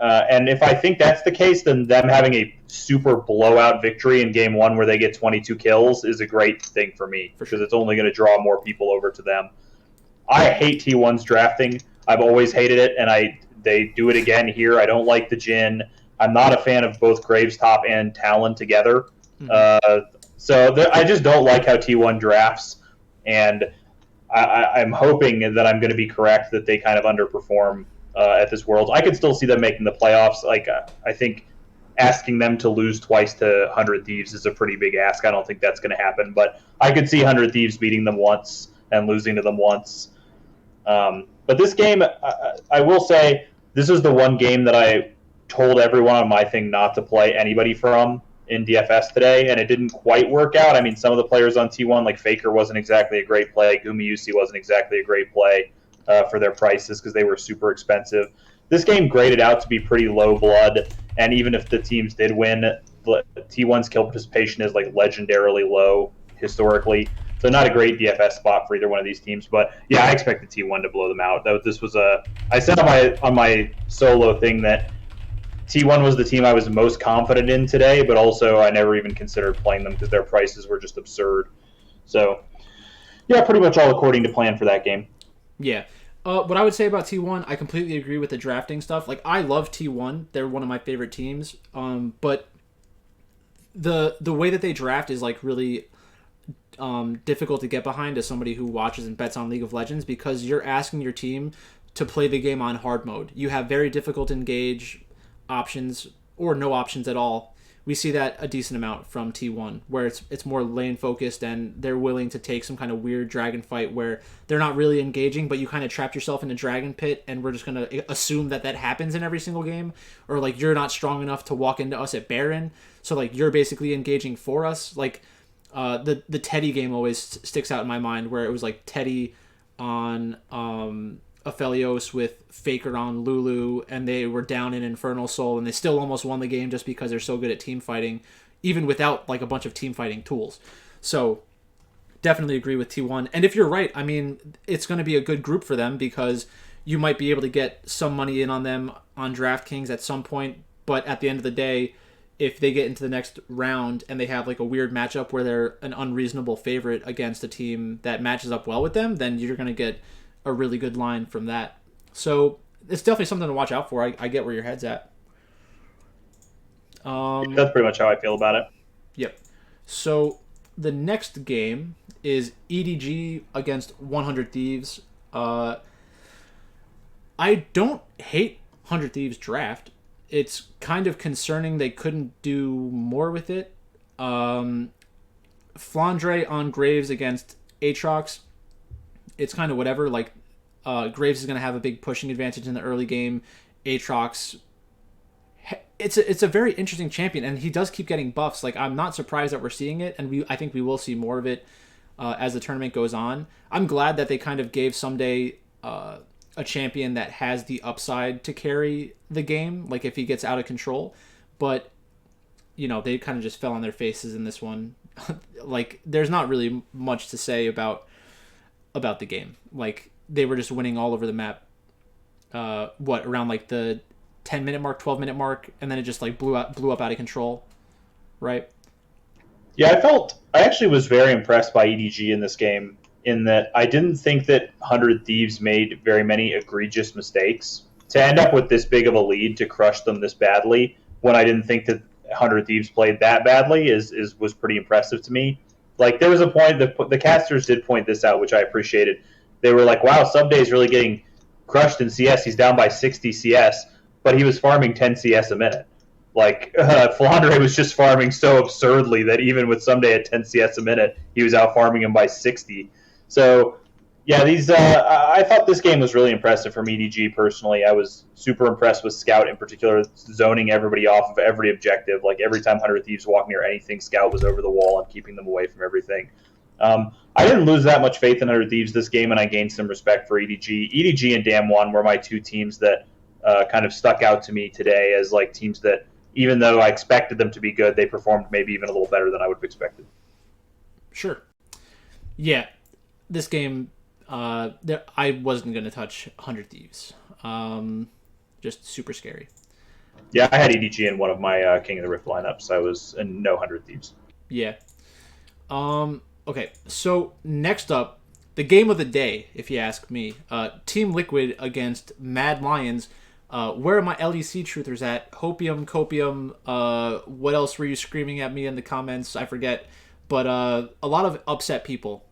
And if I think that's the case, then them having a super blowout victory in game one where they get 22 kills is a great thing for me because it's only going to draw more people over to them. I hate T1's drafting. I've always hated it, and they do it again here. I don't like the Jhin. I'm not a fan of both Gravetop and Talon together. So I just don't like how T1 drafts, and I'm hoping that I'm going to be correct that they kind of underperform at this Worlds. I could still see them making the playoffs. Like I think asking them to lose twice to 100 Thieves is a pretty big ask. I don't think that's going to happen, but I could see 100 Thieves beating them once and losing to them once. But this game, I will say, this is the one game that I told everyone on my thing not to play anybody from in DFS today, and it didn't quite work out. I mean, some of the players on T1, like Faker, wasn't exactly a great play. Gumayusi wasn't exactly a great play for their prices because they were super expensive. This game graded out to be pretty low blood, and even if the teams did win, T1's kill participation is like legendarily low historically. So not a great DFS spot for either one of these teams, but yeah, I expected T1 to blow them out. This was I said on my solo thing that T1 was the team I was most confident in today, but also I never even considered playing them because their prices were just absurd. So yeah, pretty much all according to plan for that game. Yeah. What I would say about T1, I completely agree with the drafting stuff. Like, I love T1. They're one of my favorite teams. But the way that they draft is like really difficult to get behind as somebody who watches and bets on League of Legends because you're asking your team to play the game on hard mode. You have very difficult to engage options or no options at all. We see that a decent amount from T1 where it's more lane focused and they're willing to take some kind of weird dragon fight where they're not really engaging, but you kind of trapped yourself in a dragon pit and we're just going to assume that happens in every single game, or like you're not strong enough to walk into us at Baron, so like you're basically engaging for us. Like the Teddy game always sticks out in my mind where it was like Teddy on Aphelios with Faker on Lulu, and they were down in Infernal Soul, and they still almost won the game just because they're so good at team fighting, even without like a bunch of team fighting tools. So definitely agree with T1. And if you're right, I mean, it's going to be a good group for them because you might be able to get some money in on them on DraftKings at some point, but at the end of the day, if they get into the next round and they have like a weird matchup where they're an unreasonable favorite against a team that matches up well with them, then you're going to get a really good line from that. So it's definitely something to watch out for. I get where your head's at. That's pretty much how I feel about it. Yep. So the next game is EDG against 100 Thieves. I don't hate 100 Thieves draft. It's kind of concerning they couldn't do more with it. Flandre on Graves against Aatrox. It's kind of whatever. Like, Graves is going to have a big pushing advantage in the early game. Aatrox, it's a very interesting champion, and he does keep getting buffs. Like, I'm not surprised that we're seeing it, and I think we will see more of it as the tournament goes on. I'm glad that they kind of gave Someday a champion that has the upside to carry the game, like if he gets out of control. But, they kind of just fell on their faces in this one. Like, there's not really much to say about the game. Like, they were just winning all over the map. Around like the 10-minute mark, 12-minute mark, and then it just like blew up out of control, right? Yeah, I actually was very impressed by EDG in this game. in that I didn't think that 100 Thieves made very many egregious mistakes. To end up with this big of a lead to crush them this badly, when I didn't think that 100 Thieves played that badly, was pretty impressive to me. Like, there was a point, the casters did point this out, which I appreciated. They were like, wow, Subday's really getting crushed in CS. He's down by 60 CS, but he was farming 10 CS a minute. Like, Flandre was just farming so absurdly that even with Someday at 10 CS a minute, he was out farming him by 60. So, yeah, I thought this game was really impressive from EDG personally. I was super impressed with Scout in particular, zoning everybody off of every objective. Like, every time 100 Thieves walked near anything, Scout was over the wall and keeping them away from everything. I didn't lose that much faith in 100 Thieves this game, and I gained some respect for EDG. EDG and Damwon were my two teams that kind of stuck out to me today as like teams that, even though I expected them to be good, they performed maybe even a little better than I would have expected. Sure. Yeah, this game, I wasn't going to touch 100 Thieves. Just super scary. Yeah, I had EDG in one of my King of the Rift lineups. I was in no 100 Thieves. Yeah. Okay, so next up, the game of the day, if you ask me. Team Liquid against Mad Lions. Where are my LEC truthers at? Hopium, Copium, what else were you screaming at me in the comments? I forget. But a lot of upset people,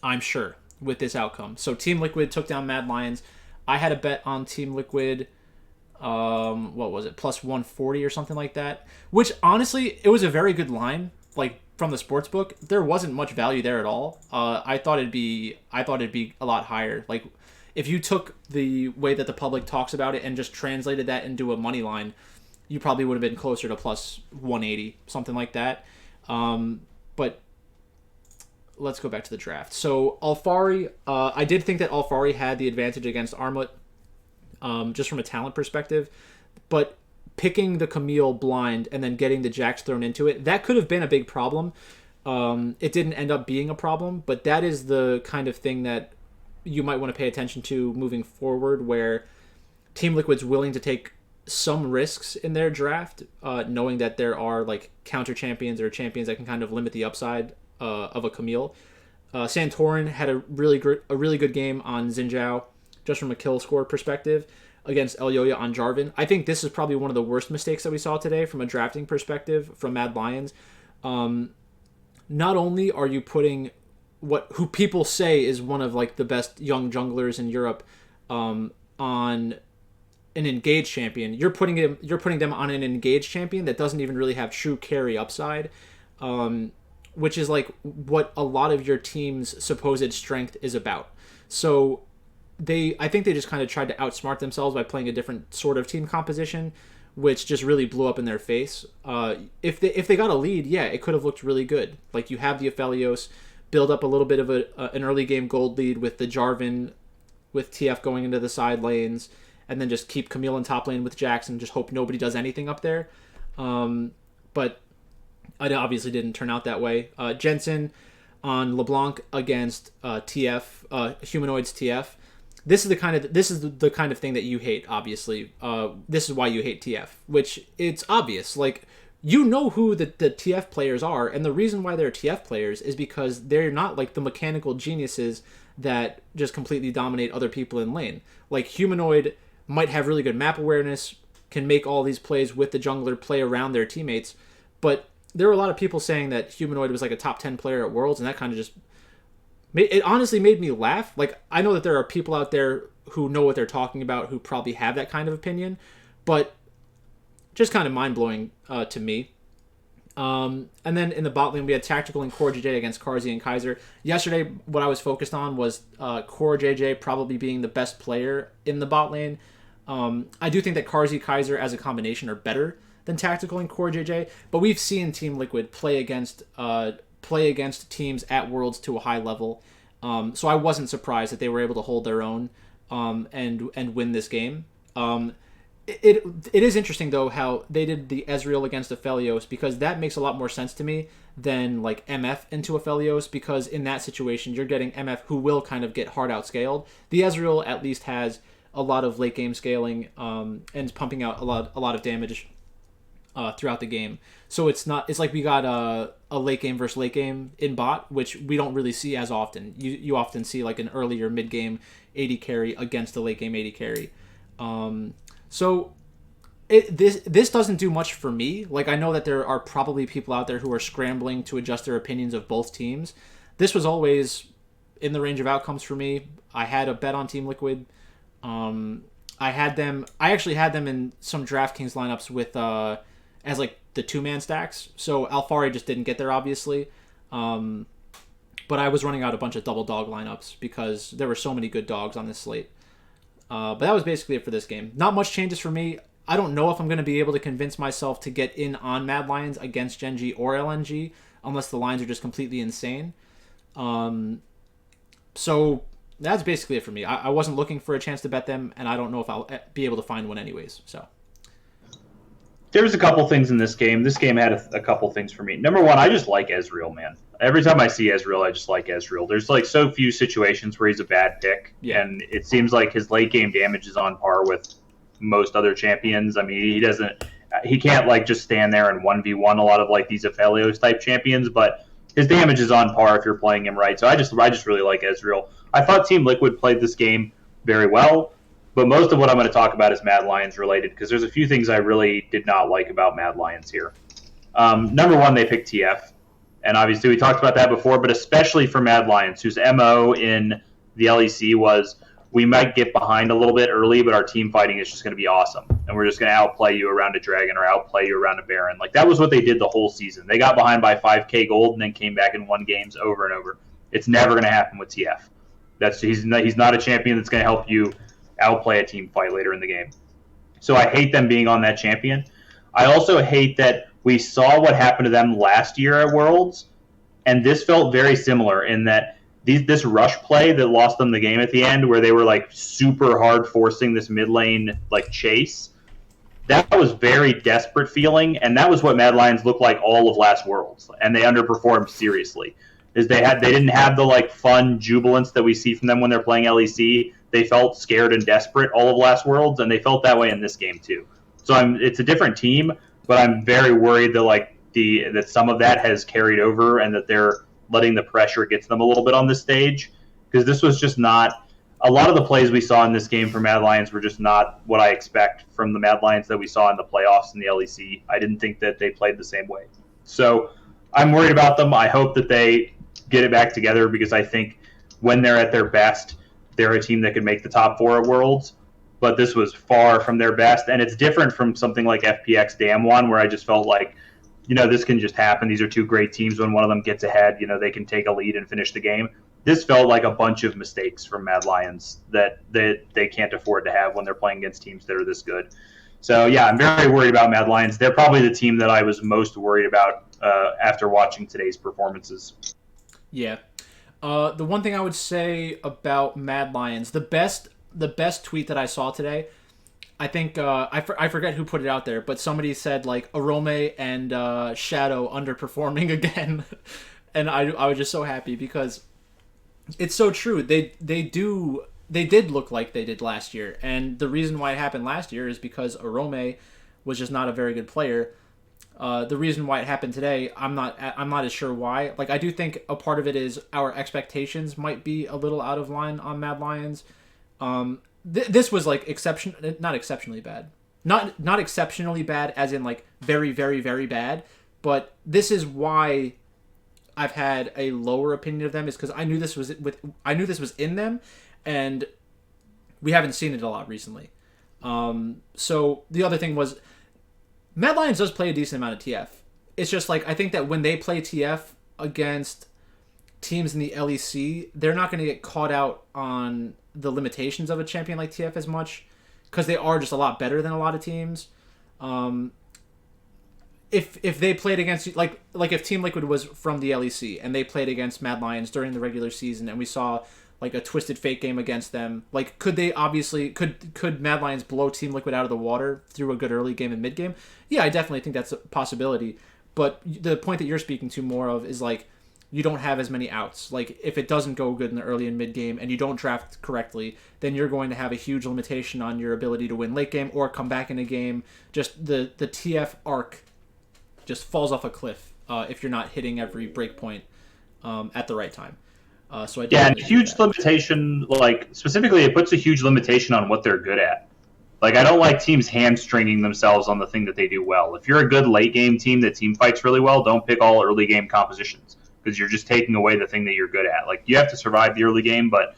I'm sure, with this outcome. So Team Liquid took down Mad Lions. I had a bet on Team Liquid, what was it, plus 140 or something like that. Which, honestly, it was a very good line. Like, from the sportsbook, there wasn't much value there at all. I thought it'd be a lot higher. Like, if you took the way that the public talks about it and just translated that into a money line, you probably would have been closer to plus 180, something like that. But let's go back to the draft. So Alfari, I did think that Alfari had the advantage against Armut, just from a talent perspective, but picking the Camille blind and then getting the Jax thrown into it, that could have been a big problem. It didn't end up being a problem, but that is the kind of thing that you might want to pay attention to moving forward, where Team Liquid's willing to take some risks in their draft, knowing that there are like counter champions or champions that can kind of limit the upside of a Camille. Santorin had a really good game on Xinjiao, just from a kill score perspective, against Elyoya on Jarvan. I think this is probably one of the worst mistakes that we saw today from a drafting perspective from Mad Lions. Not only are you putting who people say is one of like the best young junglers in Europe on an engaged champion, you're putting them on an engaged champion that doesn't even really have true carry upside, which is like what a lot of your team's supposed strength is about. So I think they just kind of tried to outsmart themselves by playing a different sort of team composition, which just really blew up in their face. If they got a lead, yeah, it could have looked really good. Like, you have the Aphelios, build up a little bit of an early game gold lead with the Jarvan, with TF going into the side lanes, and then just keep Camille in top lane with Jax and just hope nobody does anything up there. But it obviously didn't turn out that way. Jensen on LeBlanc against TF, Humanoids TF. This is the kind of thing that you hate, obviously. This is why you hate TF, which it's obvious. Like, you know who the TF players are, and the reason why they're TF players is because they're not like the mechanical geniuses that just completely dominate other people in lane. Like, Humanoid might have really good map awareness, can make all these plays with the jungler, play around their teammates, but there were a lot of people saying that Humanoid was like a top 10 player at Worlds, and that kind of just... It honestly made me laugh. Like, I know that there are people out there who know what they're talking about who probably have that kind of opinion, but just kind of mind-blowing to me. And then in the bot lane, we had Tactical and Core JJ against Carzzy and Kaiser. Yesterday, what I was focused on was Core JJ probably being the best player in the bot lane. I do think that Carzzy, Kaiser as a combination are better than Tactical and Core JJ, but we've seen Team Liquid play against teams at Worlds to a high level. So I wasn't surprised that they were able to hold their own and win this game. It is interesting, though, how they did the Ezreal against Aphelios, because that makes a lot more sense to me than like MF into Aphelios, because in that situation you're getting MF who will kind of get hard outscaled. The Ezreal at least has a lot of late game scaling and pumping out a lot of damage throughout the game. So it's like we got a late game versus late game in bot, which we don't really see as often. You often see like an earlier mid game AD carry against a late game AD carry. So this doesn't do much for me. Like, I know that there are probably people out there who are scrambling to adjust their opinions of both teams. This was always in the range of outcomes for me. I had a bet on Team Liquid. I actually had them in some DraftKings lineups with as like the 2-man stacks. So Alfari just didn't get there, obviously. But I was running out a bunch of double dog lineups because there were so many good dogs on this slate. But that was basically it for this game. Not much changes for me. I don't know if I'm going to be able to convince myself to get in on Mad Lions against Gen G or LNG unless the lines are just completely insane. So that's basically it for me. I wasn't looking for a chance to bet them, and I don't know if I'll be able to find one anyways. So there's a couple things in this game. This game had a couple things for me. Number one, I just like Ezreal, man. Every time I see Ezreal, I just like Ezreal. There's like so few situations where he's a bad pick, and it seems like his late game damage is on par with most other champions. I mean, he can't like just stand there and 1v1 a lot of like these Aphelios type champions, but his damage is on par if you're playing him right. So I just really like Ezreal. I thought Team Liquid played this game very well, but most of what I'm going to talk about is Mad Lions related because there's a few things I really did not like about Mad Lions here. Number one, they picked TF, and obviously we talked about that before, but especially for Mad Lions, whose MO in the LEC was we might get behind a little bit early, but our team fighting is just going to be awesome. And we're just going to outplay you around a Dragon or outplay you around a Baron. Like, that was what they did the whole season. They got behind by 5k gold and then came back and won games over and over. It's never going to happen with TF. He's not a champion that's going to help you outplay a team fight later in the game. So I hate them being on that champion. I also hate that we saw what happened to them last year at Worlds, and this felt very similar in that this rush play that lost them the game at the end, where they were like super hard forcing this mid lane like chase, that was very desperate feeling, and that was what Mad Lions looked like all of last Worlds, and they underperformed seriously. They didn't have the like fun jubilance that we see from them when they're playing LEC. They felt scared and desperate all of last Worlds, and they felt that way in this game too. So it's a different team, but I'm very worried that that some of that has carried over, and that they're letting the pressure get to them a little bit on this stage, because this was just not a lot of the plays we saw in this game for Mad Lions were just not what I expect from the Mad Lions that we saw in the playoffs in the LEC. I didn't think that they played the same way. So I'm worried about them. I hope that they get it back together, because I think when they're at their best, they're a team that could make the top 4 at Worlds. But this was far from their best, and it's different from something like FPX Damwon, where I just felt like, this can just happen. These are two great teams. When one of them gets ahead, they can take a lead and finish the game. This felt like a bunch of mistakes from Mad Lions that they can't afford to have when they're playing against teams that are this good. So, yeah, I'm very worried about Mad Lions. They're probably the team that I was most worried about after watching today's performances. Yeah. The one thing I would say about Mad Lions, the best tweet that I saw today, I think I forget who put it out there, but somebody said like Arome and Shadow underperforming again, and I was just so happy because it's so true. They did look like they did last year, and the reason why it happened last year is because Arome was just not a very good player. The reason why it happened today, I'm not as sure why. Like, I do think a part of it is our expectations might be a little out of line on Mad Lions. This was like not exceptionally bad, not exceptionally bad as in like very, very, very bad. But this is why I've had a lower opinion of them, is because I knew this was in them, and we haven't seen it a lot recently. So the other thing was, Mad Lions does play a decent amount of TF. It's just like, I think that when they play TF against teams in the LEC, they're not going to get caught out on the limitations of a champion like TF as much, because they are just a lot better than a lot of teams. If they played against, like if Team Liquid was from the LEC and they played against Mad Lions during the regular season, and we saw like a Twisted Fate game against them, like could Mad Lions blow Team Liquid out of the water through a good early game and mid game? Yeah, I definitely think that's a possibility. But the point that you're speaking to more of is like, you don't have as many outs. Like, if it doesn't go good in the early and mid game and you don't draft correctly, then you're going to have a huge limitation on your ability to win late game or come back in a game. Just the TF arc just falls off a cliff if you're not hitting every break point at the right time. So I and a huge limitation, like specifically, it puts a huge limitation on what they're good at. Like, I don't like teams hamstringing themselves on the thing that they do well. If you're a good late game team that team fights really well, don't pick all early game compositions because you're just taking away the thing that you're good at. Like, you have to survive the early game, but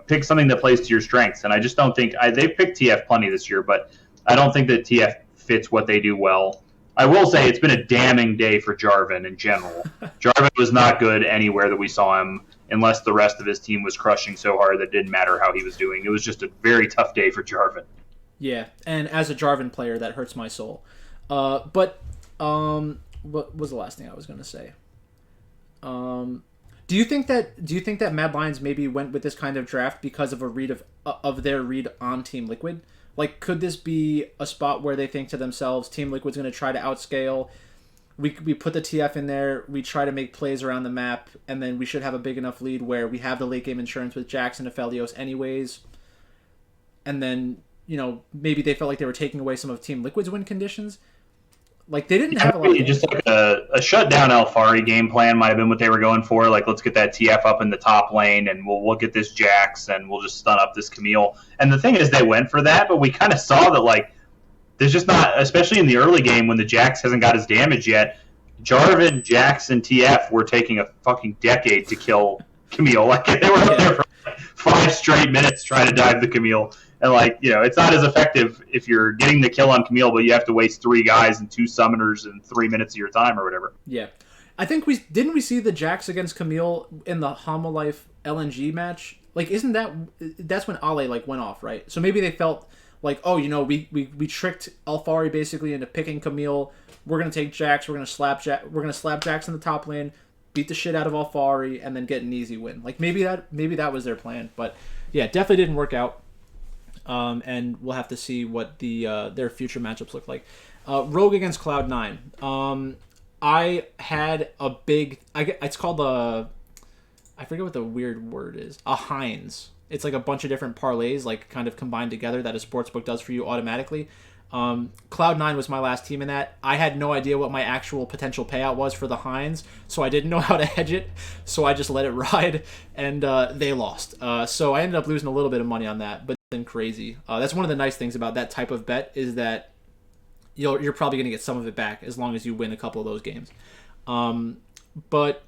pick something that plays to your strengths. And I just don't think they picked TF plenty this year, but I don't think that TF fits what they do well. I will say it's been a damning day for Jarvan in general. Jarvan was not good anywhere that we saw him, unless the rest of his team was crushing so hard that it didn't matter how he was doing. It was just a very tough day for Jarvan. Yeah, and as a Jarvan player, that hurts my soul. But what was the last thing I was going to say? Do you think that Mad Lions maybe went with this kind of draft because of a read of their read on Team Liquid? Like, could this be a spot where they think to themselves, Team Liquid's going to try to outscale? We put the TF in there, we try to make plays around the map, and then we should have a big enough lead where we have the late game insurance with Jax and Aphelios anyways. And then, maybe they felt like they were taking away some of Team Liquid's win conditions. Like, they didn't have a lot of just like a shutdown Alfari game plan might have been what they were going for. Like, let's get that TF up in the top lane, and we'll get this Jax, and we'll just stun up this Camille. And the thing is, they went for that, but we kind of saw that, like, there's just not, especially in the early game when the Jax hasn't got his damage yet, Jarvan, Jax, and TF were taking a fucking decade to kill Camille. Like, they were up there for like 5 straight minutes trying to dive the Camille. And, it's not as effective if you're getting the kill on Camille, but you have to waste 3 guys and 2 summoners in 3 minutes of your time or whatever. Yeah. I think we see the Jax against Camille in the Homolife LNG match? Like, that's when Ale, went off, right? So maybe they felt like, oh, we tricked Alfari basically into picking Camille. We're going to take Jax, we're going to slap Jax in the top lane, beat the shit out of Alfari, and then get an easy win. Like, maybe that was their plan. But, yeah, definitely didn't work out. And we'll have to see what their future matchups look like. Rogue against Cloud9. I had a big... it's called I forget what the weird word is. A Heinz. It's like a bunch of different parlays, like, kind of combined together that a sportsbook does for you automatically. Cloud9 was my last team in that. I had no idea what my actual potential payout was for the Heinz, so I didn't know how to hedge it, so I just let it ride, and they lost. So I ended up losing a little bit of money on that, but nothing crazy. That's one of the nice things about that type of bet is that you're probably going to get some of it back as long as you win a couple of those games. But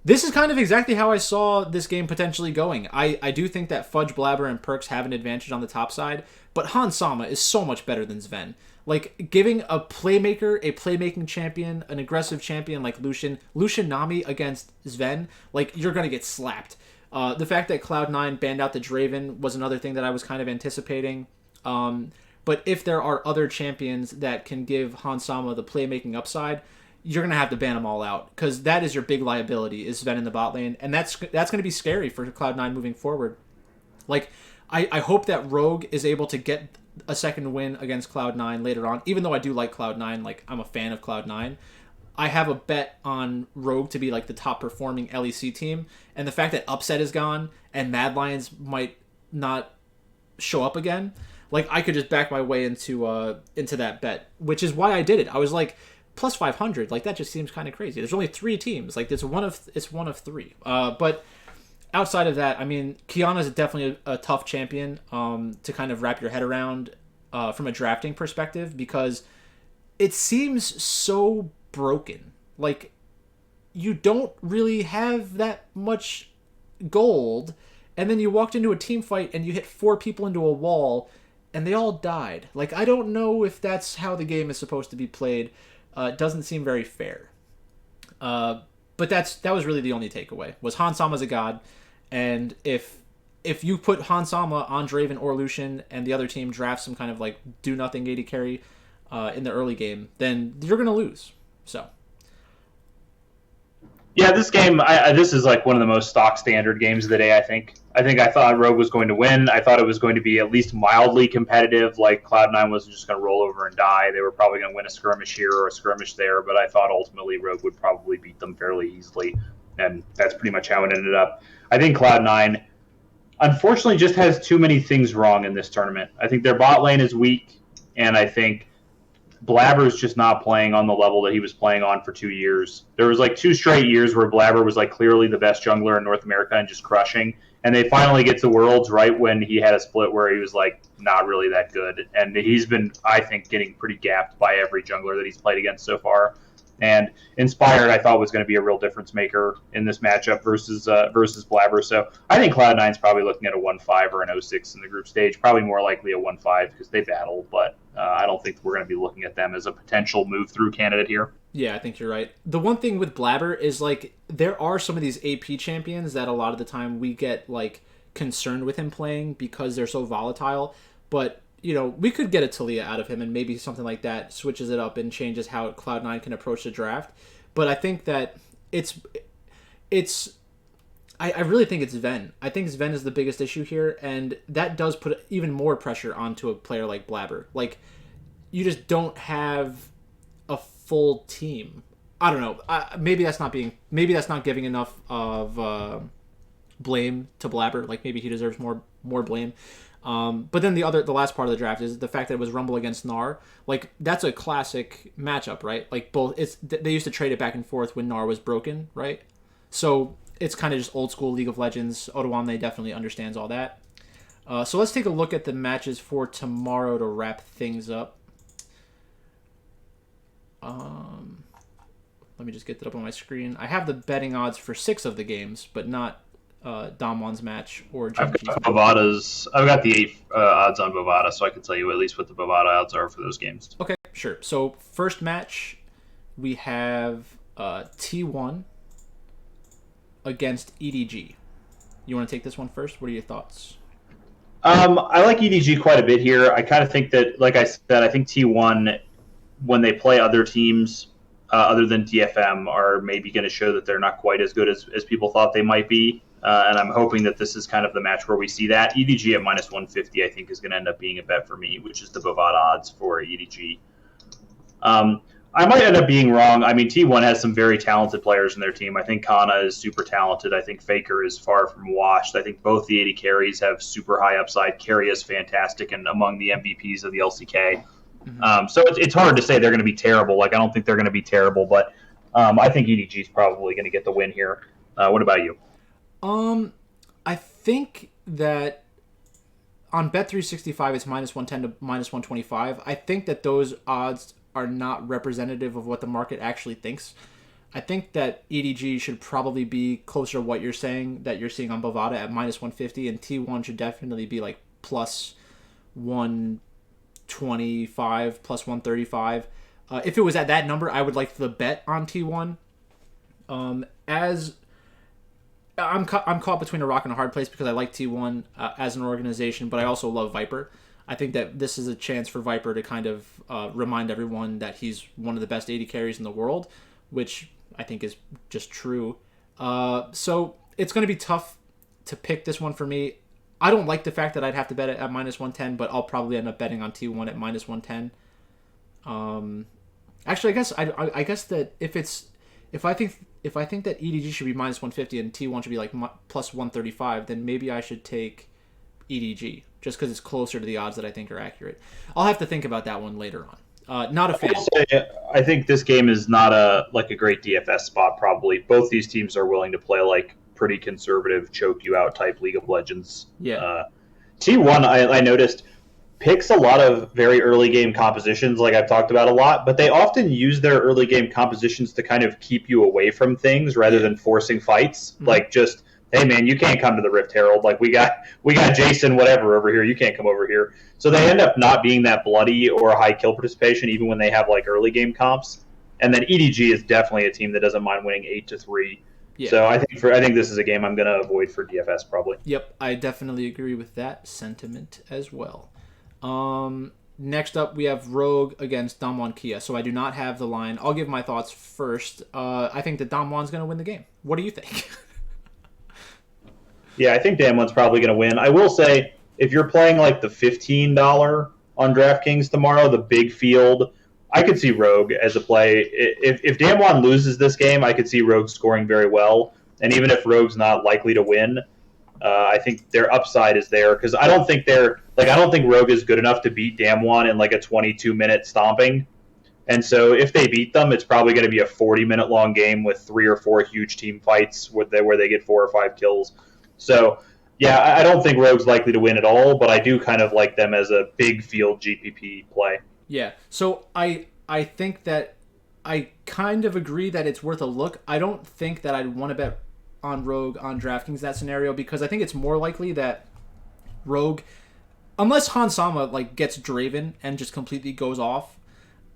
this is kind of exactly how I saw this game potentially going. I do think that Fudge, Blabber, and Perks have an advantage on the top side, but Han Sama is so much better than Sven. Like, giving a playmaker, a playmaking champion, an aggressive champion like Lucian Nami against Sven, like, you're going to get slapped. The fact that Cloud9 banned out the Draven was another thing that I was kind of anticipating. But if there are other champions that can give Han Sama the playmaking upside, you're going to have to ban them all out, because that is your big liability, is Sven in the bot lane, and that's going to be scary for Cloud9 moving forward. Like, I hope that Rogue is able to get a second win against Cloud9 later on, even though I do like Cloud9, like, I'm a fan of Cloud9. I have a bet on Rogue to be, like, the top performing LEC team, and the fact that Upset is gone and Mad Lions might not show up again, like, I could just back my way into that bet, which is why I did it. I was like, plus 500, like, that just seems kind of crazy. There's only 3 teams, like, it's one of 3. But outside of that, I mean, Kiana is definitely a tough champion to kind of wrap your head around from a drafting perspective, because it seems so broken. Like, you don't really have that much gold, and then you walked into a team fight and you hit 4 people into a wall and they all died. Like, I don't know if that's how the game is supposed to be played. It doesn't seem very fair. But that was really the only takeaway, was Han Sama's a god, and if you put Han Sama on Draven or Lucian and the other team drafts some kind of, like, do-nothing AD carry in the early game, then you're going to lose. So. Yeah, this game, this is like one of the most stock standard games of the day, I think. I thought Rogue was going to win. I thought it was going to be at least mildly competitive, like Cloud9 wasn't just going to roll over and die. They were probably going to win a skirmish here or a skirmish there, but I thought ultimately Rogue would probably beat them fairly easily, and that's pretty much how it ended up. I think Cloud9, unfortunately, just has too many things wrong in this tournament. I think their bot lane is weak, and I think Blabber's just not playing on the level that he was playing on for 2 years. There was like 2 straight years where Blabber was like clearly the best jungler in North America and just crushing. And they finally get to Worlds right when he had a split where he was like not really that good. And he's been, I think, getting pretty gapped by every jungler that he's played against so far. And Inspired, I thought was going to be a real difference maker in this matchup versus Blabber. So I think Cloud9's probably looking at a 1-5 or an 0-6 in the group stage. Probably more likely a 1-5 because they battle, but I don't think we're going to be looking at them as a potential move through candidate here. Yeah, I think you're right. The one thing with Blabber is like there are some of these AP champions that a lot of the time we get like concerned with him playing because they're so volatile, but you know, we could get a Talia out of him and maybe something like that switches it up and changes how Cloud9 can approach the draft. But I think that I really think it's Ven. I think Ven is the biggest issue here, and that does put even more pressure onto a player like Blabber. Like, you just don't have a full team. I don't know. Maybe that's not giving enough of blame to Blabber. Like, maybe he deserves more blame. But then the last part of the draft is the fact that it was Rumble against Gnar. Like, that's a classic matchup, right? Like, they used to trade it back and forth when Gnar was broken, right? So it's kind of just old school League of Legends. Otowane definitely understands all that. So let's take a look at the matches for tomorrow to wrap things up. Let me just get that up on my screen. I have the betting odds for 6 of the games, but not Damwon's match or Genji's match. I've got the odds on Bovada, so I can tell you at least what the Bovada odds are for those games. Okay, sure. So first match, we have T1 against EDG. You want to take this one first? What are your thoughts? I like EDG quite a bit here. I kind of think that, like I said, I think T1, when they play other teams other than DFM, are maybe going to show that they're not quite as good as people thought they might be. And I'm hoping that this is kind of the match where we see that. EDG at minus 150, I think, is going to end up being a bet for me, which is the Bovada odds for EDG. I might end up being wrong. I mean, T1 has some very talented players in their team. I think Kana is super talented. I think Faker is far from washed. I think both the 80 carries have super high upside. Carry is fantastic and among the MVPs of the LCK. Mm-hmm. So it's hard to say they're going to be terrible. Like, I don't think they're going to be terrible, but I think EDG is probably going to get the win here. What about you? I think that on Bet365 it's minus 110 to minus 125. I think that those odds are not representative of what the market actually thinks. I think that EDG should probably be closer to what you're saying that you're seeing on Bovada at minus 150, and T1 should definitely be like plus 125, plus 135. If it was at that number, I would like the bet on T1. As I'm caught between a rock and a hard place because I like T1 as an organization, but I also love Viper. I think that this is a chance for Viper to kind of remind everyone that he's one of the best 80 carries in the world, which I think is just true. So it's going to be tough to pick this one for me. I don't like the fact that I'd have to bet it at minus 110, but I'll probably end up betting on T1 at minus 110. Actually, I guess that if I think that EDG should be minus 150 and T1 should be like plus 135, then maybe I should take EDG just because it's closer to the odds that I think are accurate. I'll have to think about that one later on. Not a fan. I think this game is not a great DFS spot. Probably both these teams are willing to play like pretty conservative, choke you out type League of Legends. Yeah. T1, I noticed, picks a lot of very early game compositions, like I've talked about a lot, but they often use their early game compositions to kind of keep you away from things rather than forcing fights. Mm-hmm. Like, just, hey man, you can't come to the Rift Herald. Like, we got Jason whatever over here. You can't come over here. So they end up not being that bloody or high kill participation, even when they have like early game comps. And then EDG is definitely a team that doesn't mind winning 8-3. Yeah. So I think this is a game I'm going to avoid for DFS probably. Yep, I definitely agree with that sentiment as well. Next up, we have Rogue against Damwon Kia. So I do not have the line. I'll give my thoughts first. I think that Damwon's going to win the game. What do you think? Yeah, I think Damwon's probably going to win. I will say, if you're playing like the $15 on DraftKings tomorrow, the big field, I could see Rogue as a play. If Damwon loses this game, I could see Rogue scoring very well. And even if Rogue's not likely to win, I think their upside is there because I don't think Rogue is good enough to beat Damwon in like a 22-minute stomping. And so if they beat them, it's probably going to be a 40-minute long game with 3 or 4 huge team fights where they get 4 or 5 kills. So, yeah, I don't think Rogue's likely to win at all, but I do kind of like them as a big field GPP play. Yeah, so I think that I kind of agree that it's worth a look. I don't think that I'd want to bet on Rogue on DraftKings that scenario because I think it's more likely that Rogue, unless Hansama like gets Draven and just completely goes off,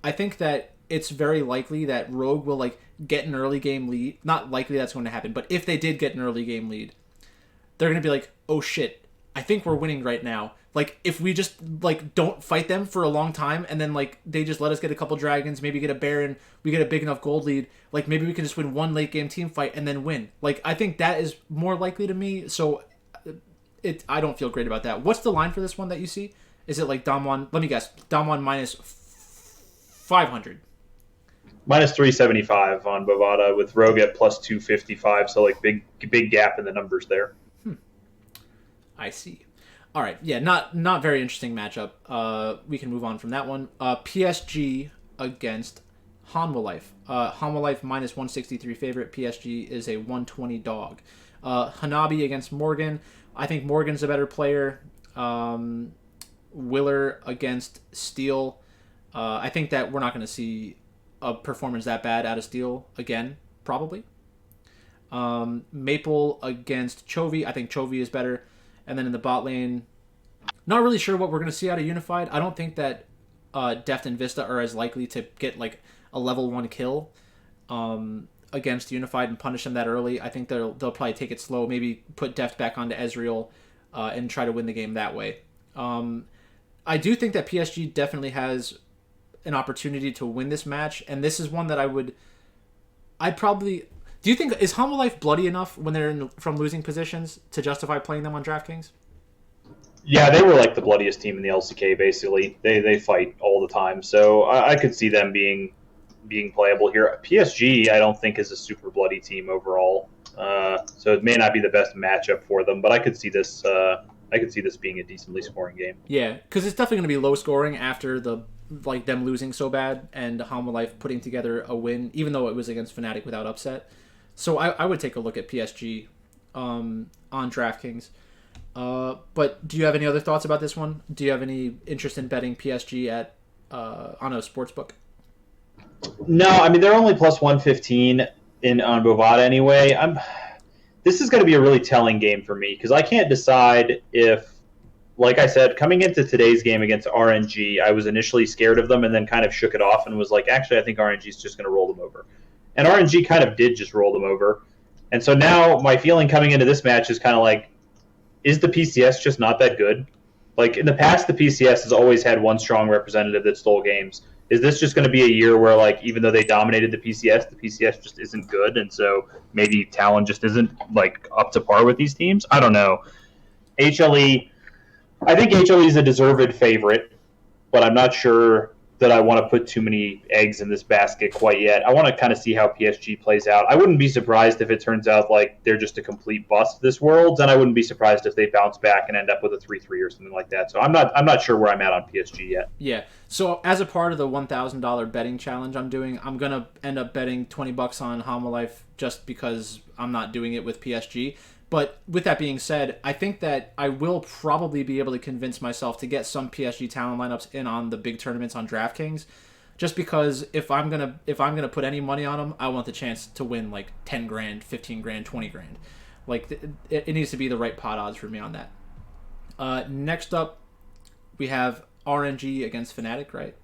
I think that it's very likely that Rogue will like get an early game lead. Not likely that's going to happen, but if they did get an early game lead, they're going to be like, oh shit, I think we're winning right now. Like, if we just, like, don't fight them for a long time, and then, like, they just let us get a couple dragons, maybe get a Baron, we get a big enough gold lead, like, maybe we can just win one late-game team fight and then win. Like, I think that is more likely to me, so I don't feel great about that. What's the line for this one that you see? Is it, like, Damwon, let me guess, Damwon minus 500? Minus 375 on Bovada with Rogue at plus 255, so, like, big gap in the numbers there. I see. All right, yeah, not very interesting matchup. We can move on from that one. PSG against Hanwha Life. Hanwha Life minus 163 favorite. PSG is a 120 dog. Hanabi against Morgan. I think Morgan's a better player. Willer against Steel. I think that we're not going to see a performance that bad out of Steel again, probably. Maple against Chovy. I think Chovy is better. And then in the bot lane, not really sure what we're going to see out of Unified. I don't think that Deft and Vista are as likely to get like a level 1 kill against Unified and punish them that early. I think they'll probably take it slow, maybe put Deft back onto Ezreal and try to win the game that way. I do think that PSG definitely has an opportunity to win this match, and this is one that I'd probably... Do you think, is Hanwha Life bloody enough when they're from losing positions to justify playing them on DraftKings? Yeah, they were like the bloodiest team in the LCK, basically. They fight all the time, so I could see them being playable here. PSG, I don't think, is a super bloody team overall, so it may not be the best matchup for them, but I could see this being a decently scoring game. Yeah, because it's definitely going to be low scoring after them losing so bad and Hanwha Life putting together a win, even though it was against Fnatic without upset. So I would take a look at PSG on DraftKings. But do you have any other thoughts about this one? Do you have any interest in betting PSG at on a sportsbook? No, I mean they're only plus 115 on Bovada anyway. This is going to be a really telling game for me because I can't decide if, like I said, coming into today's game against RNG, I was initially scared of them and then kind of shook it off and was like, actually, I think RNG is just going to roll them over. And RNG kind of did just roll them over. And so now my feeling coming into this match is kind of like, is the PCS just not that good? Like in the past, the PCS has always had one strong representative that stole games. Is this just going to be a year where, like, even though they dominated the PCS just isn't good, and so maybe Talon just isn't like up to par with these teams? I don't know. HLE, I think HLE is a deserved favorite, but I'm not sure that I want to put too many eggs in this basket quite yet. I want to kind of see how PSG plays out. I wouldn't be surprised if it turns out like they're just a complete bust this Worlds, and I wouldn't be surprised if they bounce back and end up with a 3-3 or something like that. So I'm not sure where I'm at on PSG yet. Yeah. So as a part of the $1,000 betting challenge I'm doing, I'm going to end up betting $20 on Hanwha Life just because I'm not doing it with PSG. But with that being said, I think that I will probably be able to convince myself to get some PSG talent lineups in on the big tournaments on DraftKings, just because if I'm gonna put any money on them, I want the chance to win like 10 grand, 15 grand, 20 grand. Like it needs to be the right pot odds for me on that. Next up, we have RNG against Fnatic, right?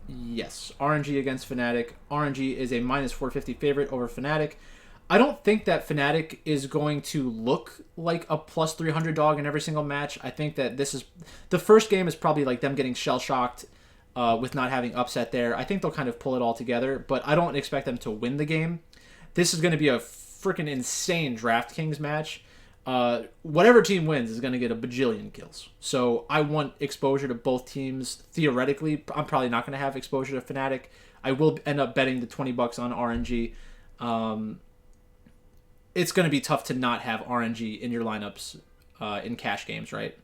Yes, RNG against Fnatic. RNG is a minus 450 favorite over Fnatic. I don't think that Fnatic is going to look like a plus 300 dog in every single match. I think that this is the first game is probably like them getting shell shocked with not having upset there. I think they'll kind of pull it all together, but I don't expect them to win the game. This is going to be a freaking insane DraftKings match. Whatever team wins is going to get a bajillion kills. So I want exposure to both teams. Theoretically, I'm probably not going to have exposure to Fnatic. I will end up betting the $20 on RNG. It's going to be tough to not have RNG in your lineups in cash games, right?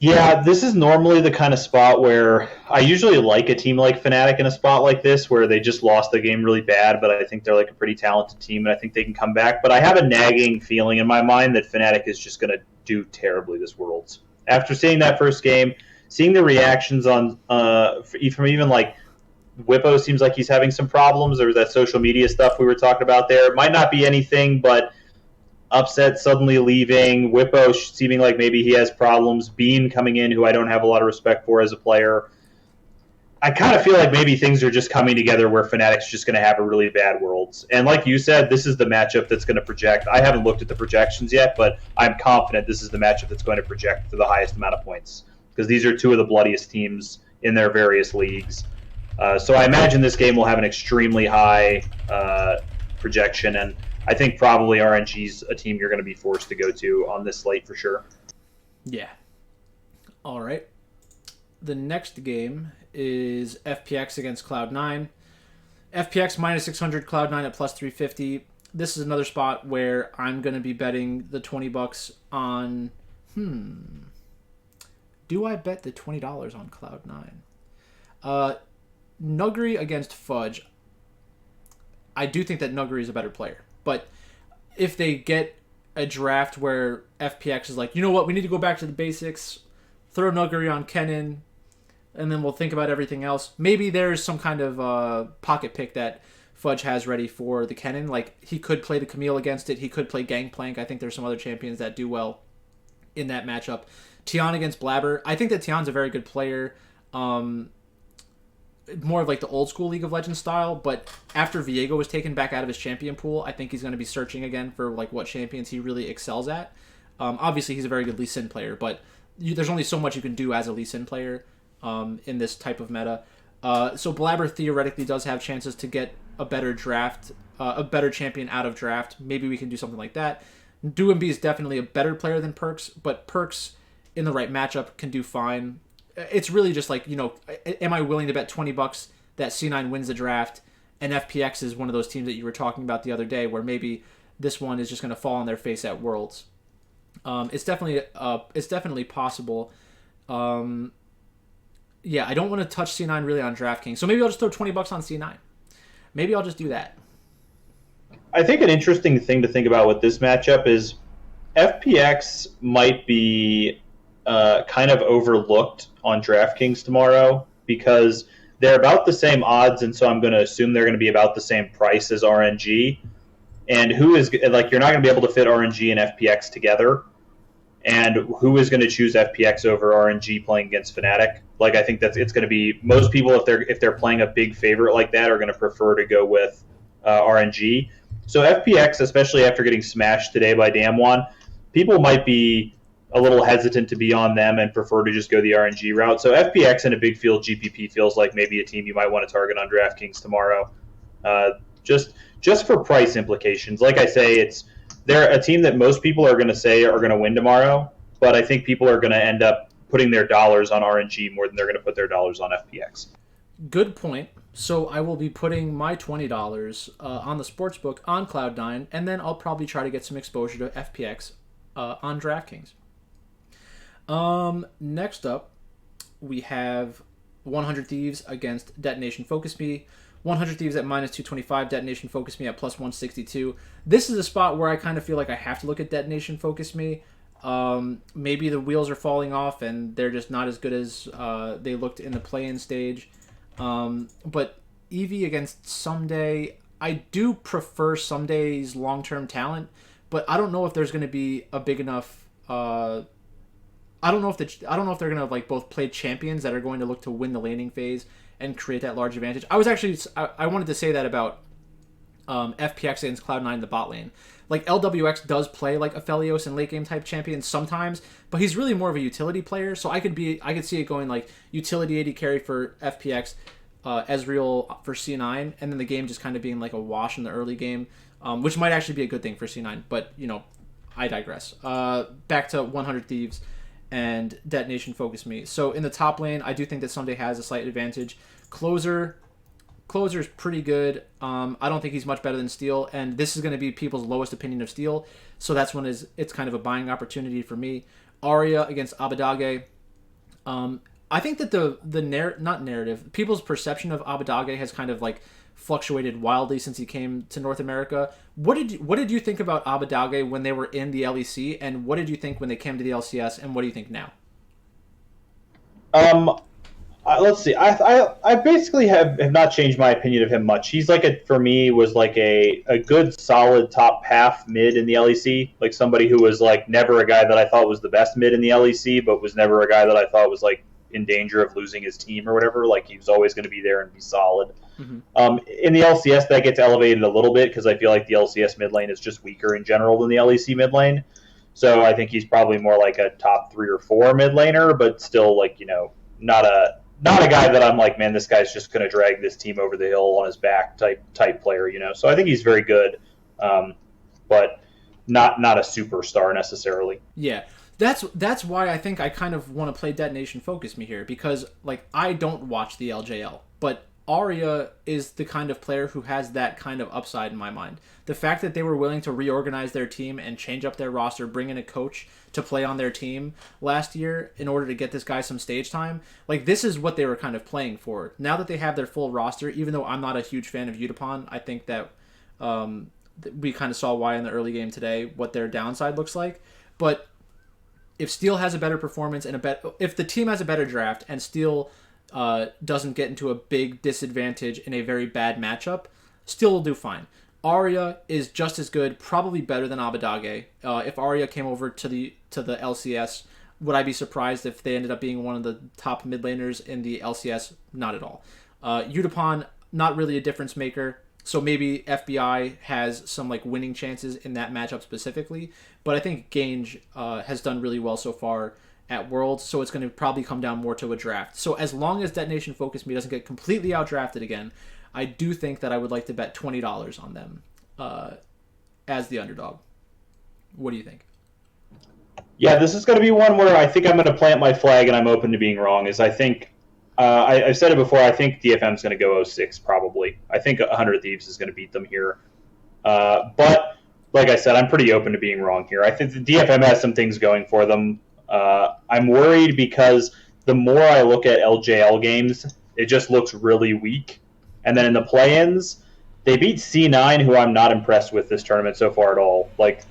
Yeah, this is normally the kind of spot where I usually like a team like Fnatic in a spot like this where they just lost the game really bad, but I think they're like a pretty talented team and I think they can come back. But I have a nagging feeling in my mind that Fnatic is just going to do terribly this Worlds. After seeing that first game, seeing the reactions on from even like Whippo seems like he's having some problems. There was that social media stuff we were talking about there. It might not be anything, but Upset suddenly leaving, Whippo seeming like maybe he has problems, Bean coming in, who I don't have a lot of respect for as a player. I kind of feel like maybe things are just coming together where Fnatic's just going to have a really bad Worlds. And like you said, this is the matchup that's going to project. I haven't looked at the projections yet, but I'm confident this is the matchup that's going to project to the highest amount of points because these are two of the bloodiest teams in their various leagues. So I imagine this game will have an extremely high projection, and I think probably RNG's a team you're going to be forced to go to on this slate for sure. Yeah. All right. The next game is FPX against Cloud9. FPX minus 600, Cloud9 at plus 350. This is another spot where I'm going to be betting the $20 on... Do I bet the $20 on Cloud9? Nuguri against Fudge. I do think that Nuguri is a better player. But if they get a draft where FPX is like, you know what, we need to go back to the basics, throw Nuguri on Kennen, and then we'll think about everything else. Maybe there's some kind of pocket pick that Fudge has ready for the Kennen. Like, he could play the Camille against it. He could play Gangplank. I think there's some other champions that do well in that matchup. Tian against Blabber. I think that Tian's a very good player. More of like the old school League of Legends style, but after Viego was taken back out of his champion pool, I think he's going to be searching again for like what champions he really excels at. Obviously, he's a very good Lee Sin player, but there's only so much you can do as a Lee Sin player in this type of meta. So Blabber theoretically does have chances to get a better draft, a better champion out of draft. Maybe we can do something like that. Doumbé is definitely a better player than Perks, but Perks in the right matchup can do fine. It's really just like, am I willing to bet $20 that C9 wins the draft, and FPX is one of those teams that you were talking about the other day where maybe this one is just going to fall on their face at Worlds. It's definitely possible. I don't want to touch C9 really on DraftKings, so maybe I'll just throw $20 on C9. Maybe I'll just do that. I think an interesting thing to think about with this matchup is FPX might be kind of overlooked on DraftKings tomorrow because they're about the same odds, and so I'm going to assume they're going to be about the same price as RNG. And who is like you're not going to be able to fit RNG and FPX together, and who is going to choose FPX over RNG playing against Fnatic? Like I think it's going to be most people if they're playing a big favorite like that are going to prefer to go with RNG. So FPX, especially after getting smashed today by Damwon, people might be a little hesitant to be on them and prefer to just go the RNG route. So FPX in a big field GPP feels like maybe a team you might want to target on DraftKings tomorrow. Just for price implications. Like I say, they're a team that most people are going to say are going to win tomorrow, but I think people are going to end up putting their dollars on RNG more than they're going to put their dollars on FPX. Good point. So I will be putting my $20 on the sportsbook on Cloud9, and then I'll probably try to get some exposure to FPX on DraftKings. Next up, we have 100 Thieves against Detonation Focus Me. 100 Thieves at minus 225, Detonation Focus Me at plus 162. This is a spot where I kind of feel like I have to look at Detonation Focus Me. Maybe the wheels are falling off and they're just not as good as they looked in the play-in stage. But Eevee against Someday, I do prefer Someday's long-term talent, but I don't know if there's going to be a big enough... I don't know if they're gonna like both play champions that are going to look to win the laning phase and create that large advantage. I wanted to say that about FPX against Cloud9 in the bot lane. Like, LWX does play like a Felios and late game type champion sometimes, but he's really more of a utility player. So I could see it going like utility AD carry for FPX, Ezreal for C9, and then the game just kind of being like a wash in the early game, which might actually be a good thing for C9. But I digress. Back to 100 Thieves and Detonation Focus Me. So in the top lane, I do think that Someday has a slight advantage. Closer's pretty good. I don't think he's much better than Steel, and this is going to be people's lowest opinion of Steel, so that's when it's kind of a buying opportunity for me. Arya against Abadage. I think that not narrative, people's perception of Abadage has kind of like fluctuated wildly since he came to North America. What did you think about Abadage when they were in the LEC, and what did you think when they came to the LCS, and what do you think now? Let's see. I basically have not changed my opinion of him much. He's for me was like a good solid top half mid in the LEC. Like somebody who was like never a guy that I thought was the best mid in the LEC, but was never a guy that I thought was like in danger of losing his team or whatever. Like he was always going to be there and be solid. Mm-hmm. In the LCS, that gets elevated a little bit because I feel like the LCS mid lane is just weaker in general than the LEC mid lane. So I think he's probably more like a top 3 or 4 mid laner, but still like not a guy that I'm like, man, this guy's just going to drag this team over the hill on his back type player, So I think he's very good, but not a superstar necessarily. Yeah, that's why I think I kind of want to play Detonation Focus Me here, because like I don't watch the LJL, but Arya is the kind of player who has that kind of upside in my mind. The fact that they were willing to reorganize their team and change up their roster, bring in a coach to play on their team last year in order to get this guy some stage time, like this is what they were kind of playing for. Now that they have their full roster, even though I'm not a huge fan of Utapon, I think that we kind of saw why in the early game today, what their downside looks like. But if Steel has a better performance and if the team has a better draft and Steel doesn't get into a big disadvantage in a very bad matchup, Steel will do fine. Arya is just as good, probably better than Abadage. If Arya came over to the LCS, would I be surprised if they ended up being one of the top mid laners in the LCS? Not at all. Utapon, not really a difference maker, so maybe FBI has some like winning chances in that matchup specifically, but I think Gange has done really well so far at Worlds, so it's going to probably come down more to a draft. So as long as Detonation Focus Me doesn't get completely outdrafted again, I do think that I would like to bet $20 on them as the underdog. What do you think? Yeah, this is going to be one where I think I'm going to plant my flag, and I'm open to being wrong. I think I've said it before. I think DFM is going to go 0-6 probably. I think 100 Thieves is going to beat them here. But like I said, I'm pretty open to being wrong here. I think the DFM has some things going for them. I'm worried because the more I look at LJL games, it just looks really weak. And then in the play-ins, they beat C9, who I'm not impressed with this tournament so far at all. Like,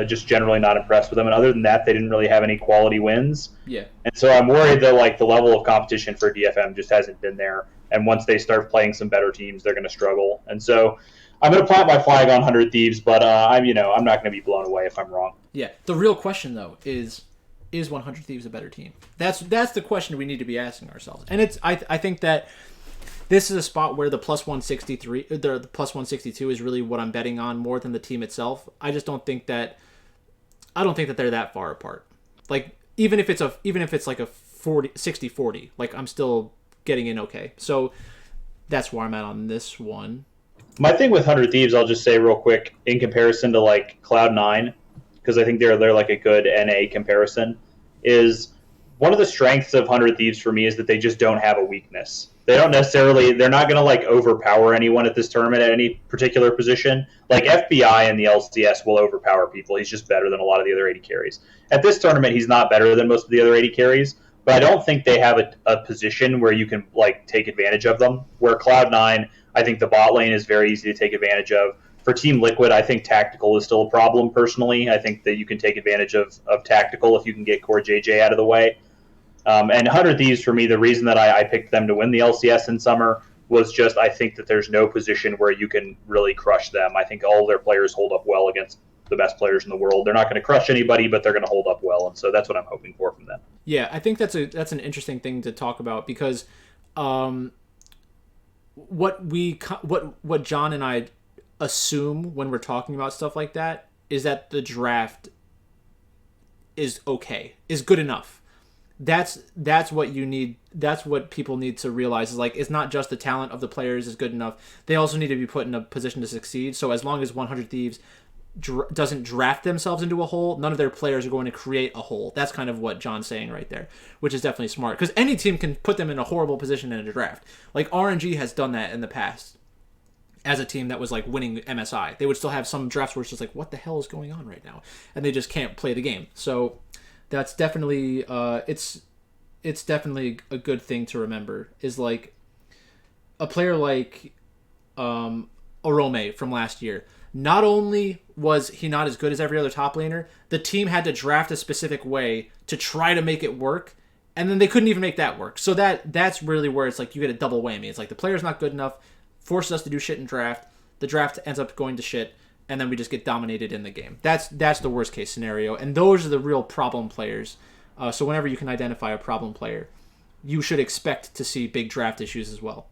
just generally not impressed with them. And other than that, they didn't really have any quality wins. Yeah. And so I'm worried that like the level of competition for DFM just hasn't been there. And once they start playing some better teams, they're going to struggle. And so I'm going to plant my flag on 100 Thieves, but I'm not going to be blown away if I'm wrong. Yeah. The real question though is 100 Thieves a better team? That's the question we need to be asking ourselves. And I think that this is a spot where the plus 163, the plus 162 is really what I'm betting on more than the team itself. I just don't think that they're that far apart. Like even if it's like a 60-40, like I'm still getting in okay. So that's where I'm at on this one. My thing with 100 Thieves, I'll just say real quick, in comparison to like Cloud9, because I think they're like a good NA comparison, is one of the strengths of 100 Thieves for me is that they just don't have a weakness. They're not going to like overpower anyone at this tournament at any particular position. Like FBI in the LCS will overpower people. He's just better than a lot of the other 80 carries. At this tournament, he's not better than most of the other 80 carries, but I don't think they have a position where you can like take advantage of them. Where Cloud9, I think the bot lane is very easy to take advantage of. For Team Liquid, I think tactical is still a problem personally. I think that you can take advantage of tactical if you can get Core JJ out of the way. And 100 Thieves, for me, the reason that I picked them to win the LCS in summer was just I think that there's no position where you can really crush them. I think all their players hold up well against the best players in the world. They're not going to crush anybody, but they're going to hold up well, and so that's what I'm hoping for from them. Yeah, I think that's an interesting thing to talk about because what John and I assume when we're talking about stuff like that is that the draft is okay, is good enough. That's what you need. That's what people need to realize is like it's not just the talent of the players is good enough. They also need to be put in a position to succeed. So as long as 100 Thieves doesn't draft themselves into a hole, none of their players are going to create a hole. That's kind of what John's saying right there, which is definitely smart because any team can put them in a horrible position in a draft. Like RNG has done that in the past as a team that was like winning MSI. They would still have some drafts where it's just like, what the hell is going on right now? And they just can't play the game. So that's definitely it's definitely a good thing to remember is like a player like Orome from last year. Not only was he not as good as every other top laner, the team had to draft a specific way to try to make it work, and then they couldn't even make that work. So that's really where it's like you get a double whammy. It's like the player's not good enough, forces us to do shit in draft, the draft ends up going to shit, and then we just get dominated in the game. That's the worst case scenario, and those are the real problem players. So whenever you can identify a problem player, you should expect to see big draft issues as well.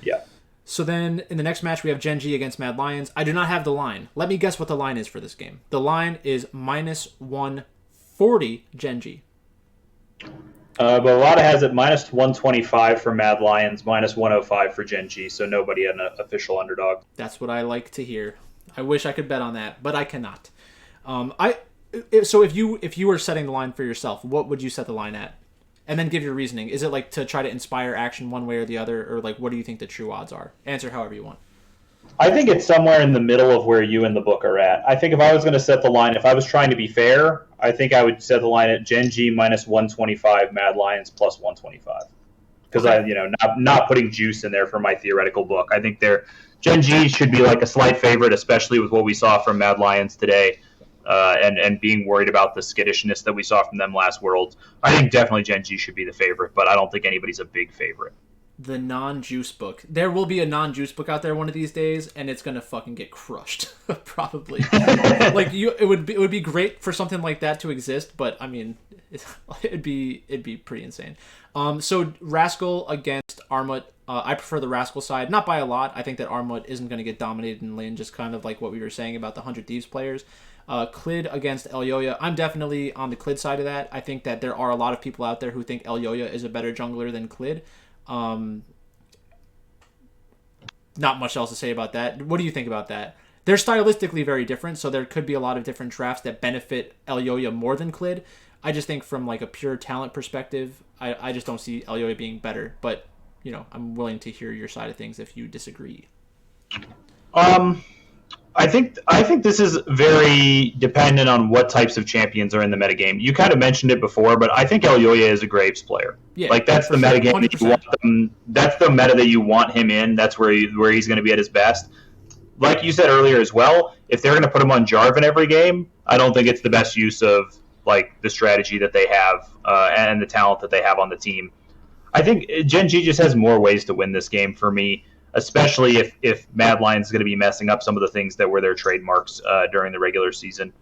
Yeah. So then in the next match, we have Gen G against Mad Lions. I do not have the line. Let me guess what the line is for this game. The line is minus 140 Gen G. But a lot has it minus 125 for Mad Lions, minus 105 for Gen G, so nobody an official underdog. That's what I like to hear. I wish I could bet on that, but I cannot. So if you were setting the line for yourself, what would you set the line at? And then give your reasoning. Is it like to try to inspire action one way or the other, or like what do you think the true odds are? Answer however you want. I think it's somewhere in the middle of where you and the book are at. I think if I was going to set the line, if I was trying to be fair, I think I would set the line at Gen G minus 125, Mad Lions plus 125. Because not putting juice in there for my theoretical book. I think Gen G should be like a slight favorite, especially with what we saw from Mad Lions today. And being worried about the skittishness that we saw from them last Worlds. I think definitely Gen G should be the favorite, but I don't think anybody's a big favorite. The non-juice book. There will be a non-juice book out there one of these days, and it's gonna fucking get crushed, probably. It would be great for something like that to exist, but I mean, it'd be pretty insane. So Rascal against Armut. I prefer the Rascal side, not by a lot. I think that Armut isn't gonna get dominated in lane, just kind of like what we were saying about the 100 Thieves players. Clid against Elyoya. I'm definitely on the Clid side of that. I think that there are a lot of people out there who think Elyoya is a better jungler than Clid. Not much else to say about that. What do you think about that? They're stylistically very different, so there could be a lot of different drafts that benefit Elyoya more than Clid. I just think from like a pure talent perspective, I just don't see Elyoya being better. But, I'm willing to hear your side of things if you disagree. I think this is very dependent on what types of champions are in the metagame. You kind of mentioned it before, but I think Elyoya is a Graves player. Yeah, like that's the metagame that you want them. That's the meta that you want him in. That's where he's going to be at his best. Like you said earlier as well, if they're going to put him on Jarvan every game, I don't think it's the best use of like the strategy that they have and the talent that they have on the team. I think Gen G just has more ways to win this game for me. Especially if Mad Lions is going to be messing up some of the things that were their trademarks during the regular season.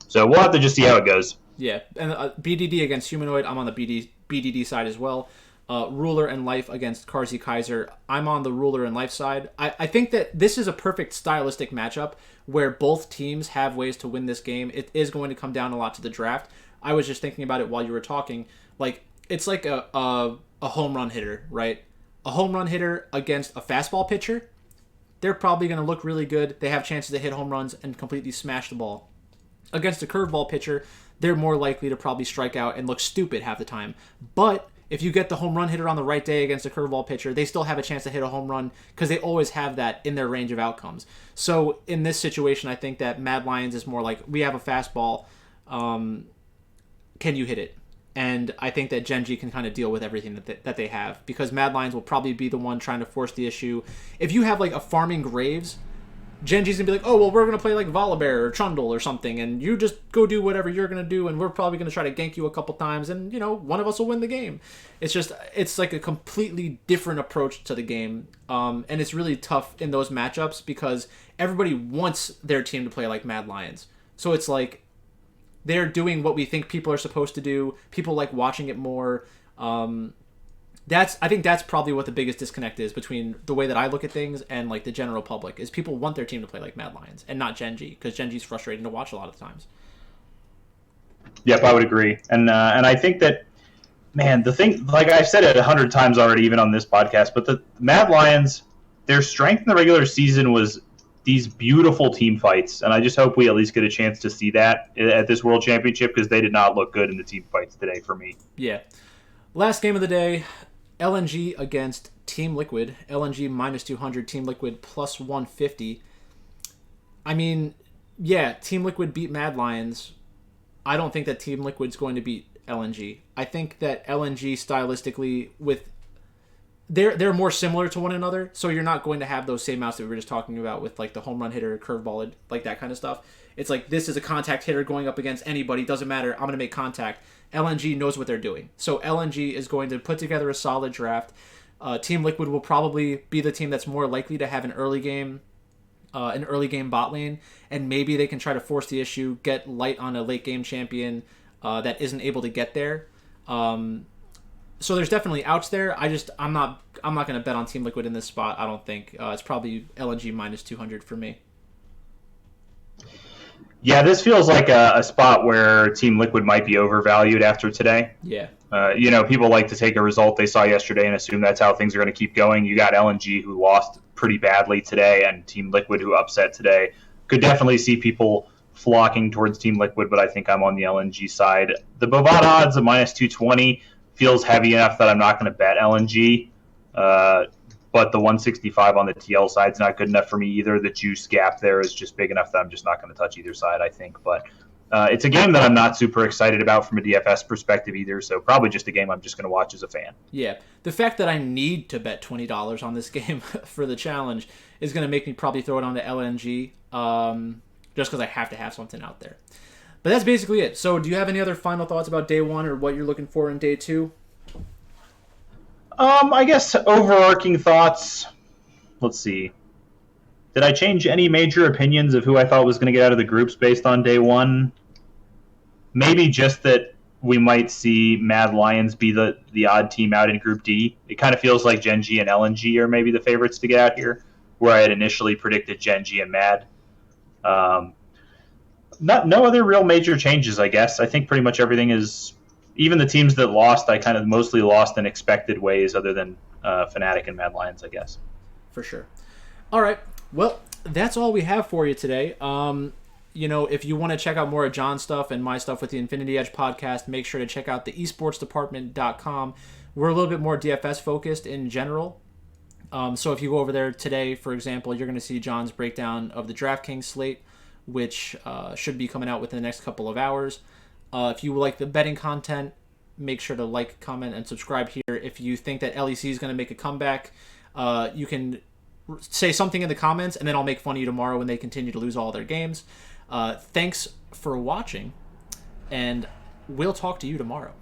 So we'll have to just see how it goes. Yeah, and BDD against Humanoid, I'm on the BDD side as well. Ruler and Life against Karzi Kaiser, I'm on the Ruler and Life side. I think that this is a perfect stylistic matchup where both teams have ways to win this game. It is going to come down a lot to the draft. I was just thinking about it while you were talking. Like, it's like a home run hitter, right? A home run hitter against a fastball pitcher, they're probably going to look really good. They have chances to hit home runs and completely smash the ball. Against a curveball pitcher, they're more likely to probably strike out and look stupid half the time. But if you get the home run hitter on the right day against a curveball pitcher, they still have a chance to hit a home run because they always have that in their range of outcomes. So in this situation, I think that Mad Lions is more like, we have a fastball. Can you hit it? And I think that Gen G can kind of deal with everything that they have because Mad Lions will probably be the one trying to force the issue. If you have like a farming Graves, Gen G's going to be like, oh, well, we're going to play like Volibear or Trundle or something, and you just go do whatever you're going to do, and we're probably going to try to gank you a couple times, and, one of us will win the game. It's like a completely different approach to the game, and it's really tough in those matchups because everybody wants their team to play like Mad Lions. So it's like, they're doing what we think people are supposed to do. People like watching it more. I think that's probably what the biggest disconnect is between the way that I look at things and like the general public is people want their team to play like Mad Lions and not Gen G, because Gen G is frustrating to watch a lot of the times. Yep, I would agree, and I think that, man, the thing, like I've said it 100 times already, even on this podcast, but the Mad Lions, their strength in the regular season was these beautiful team fights, and I just hope we at least get a chance to see that at this World Championship, because they did not look good in the team fights today for me. Yeah. Last game of the day, LNG against Team Liquid. LNG minus 200, Team Liquid plus 150. I mean, yeah, Team Liquid beat Mad Lions. I don't think that Team Liquid's going to beat LNG. I think that LNG stylistically, with they're more similar to one another, so you're not going to have those same outs that we were just talking about with like the home run hitter, curveball, like that kind of stuff. It's like, this is a contact hitter going up against anybody, doesn't matter, I'm going to make contact. LNG knows what they're doing. So LNG is going to put together a solid draft. Team Liquid will probably be the team that's more likely to have an early game bot lane, and maybe they can try to force the issue, get light on a late game champion that isn't able to get there. So there's definitely outs there. I'm not going to bet on Team Liquid in this spot. I don't think it's probably LNG minus 200 for me. Yeah, this feels like a spot where Team Liquid might be overvalued after today. Yeah. People like to take a result they saw yesterday and assume that's how things are going to keep going. You got LNG, who lost pretty badly today, and Team Liquid, who upset today. Could definitely see people flocking towards Team Liquid, but I think I'm on the LNG side. The Bovada odds of minus 220 feels heavy enough that I'm not going to bet LNG. But the 165 on the TL side is not good enough for me either. The juice gap there is just big enough that I'm just not going to touch either side, I think. But it's a game that I'm not super excited about from a DFS perspective either, so probably just a game I'm just going to watch as a fan. Yeah. The fact that I need to bet $20 on this game for the challenge is going to make me probably throw it on to LNG, just because I have to have something out there. But that's basically it. So do you have any other final thoughts about day one or what you're looking for in day two? I guess overarching thoughts. Let's see. Did I change any major opinions of who I thought was going to get out of the groups based on day one? Maybe just that we might see Mad Lions be the odd team out in Group D. It kind of feels like Gen G and LNG are maybe the favorites to get out here, where I had initially predicted Gen G and Mad. No other real major changes, I guess. I think pretty much everything is... Even the teams that lost, I kind of mostly lost in expected ways, other than Fnatic and Mad Lions, I guess. For sure. All right. Well, that's all we have for you today. If you want to check out more of John's stuff and my stuff with the Infinity Edge podcast, make sure to check out the esportsdepartment.com. We're a little bit more DFS focused in general. So if you go over there today, for example, you're going to see John's breakdown of the DraftKings slate, which should be coming out within the next couple of hours. If you like the betting content, make sure to like, comment, and subscribe here. If you think that LEC is going to make a comeback, you can say something in the comments, and then I'll make fun of you tomorrow when they continue to lose all their games. Thanks for watching, and we'll talk to you tomorrow.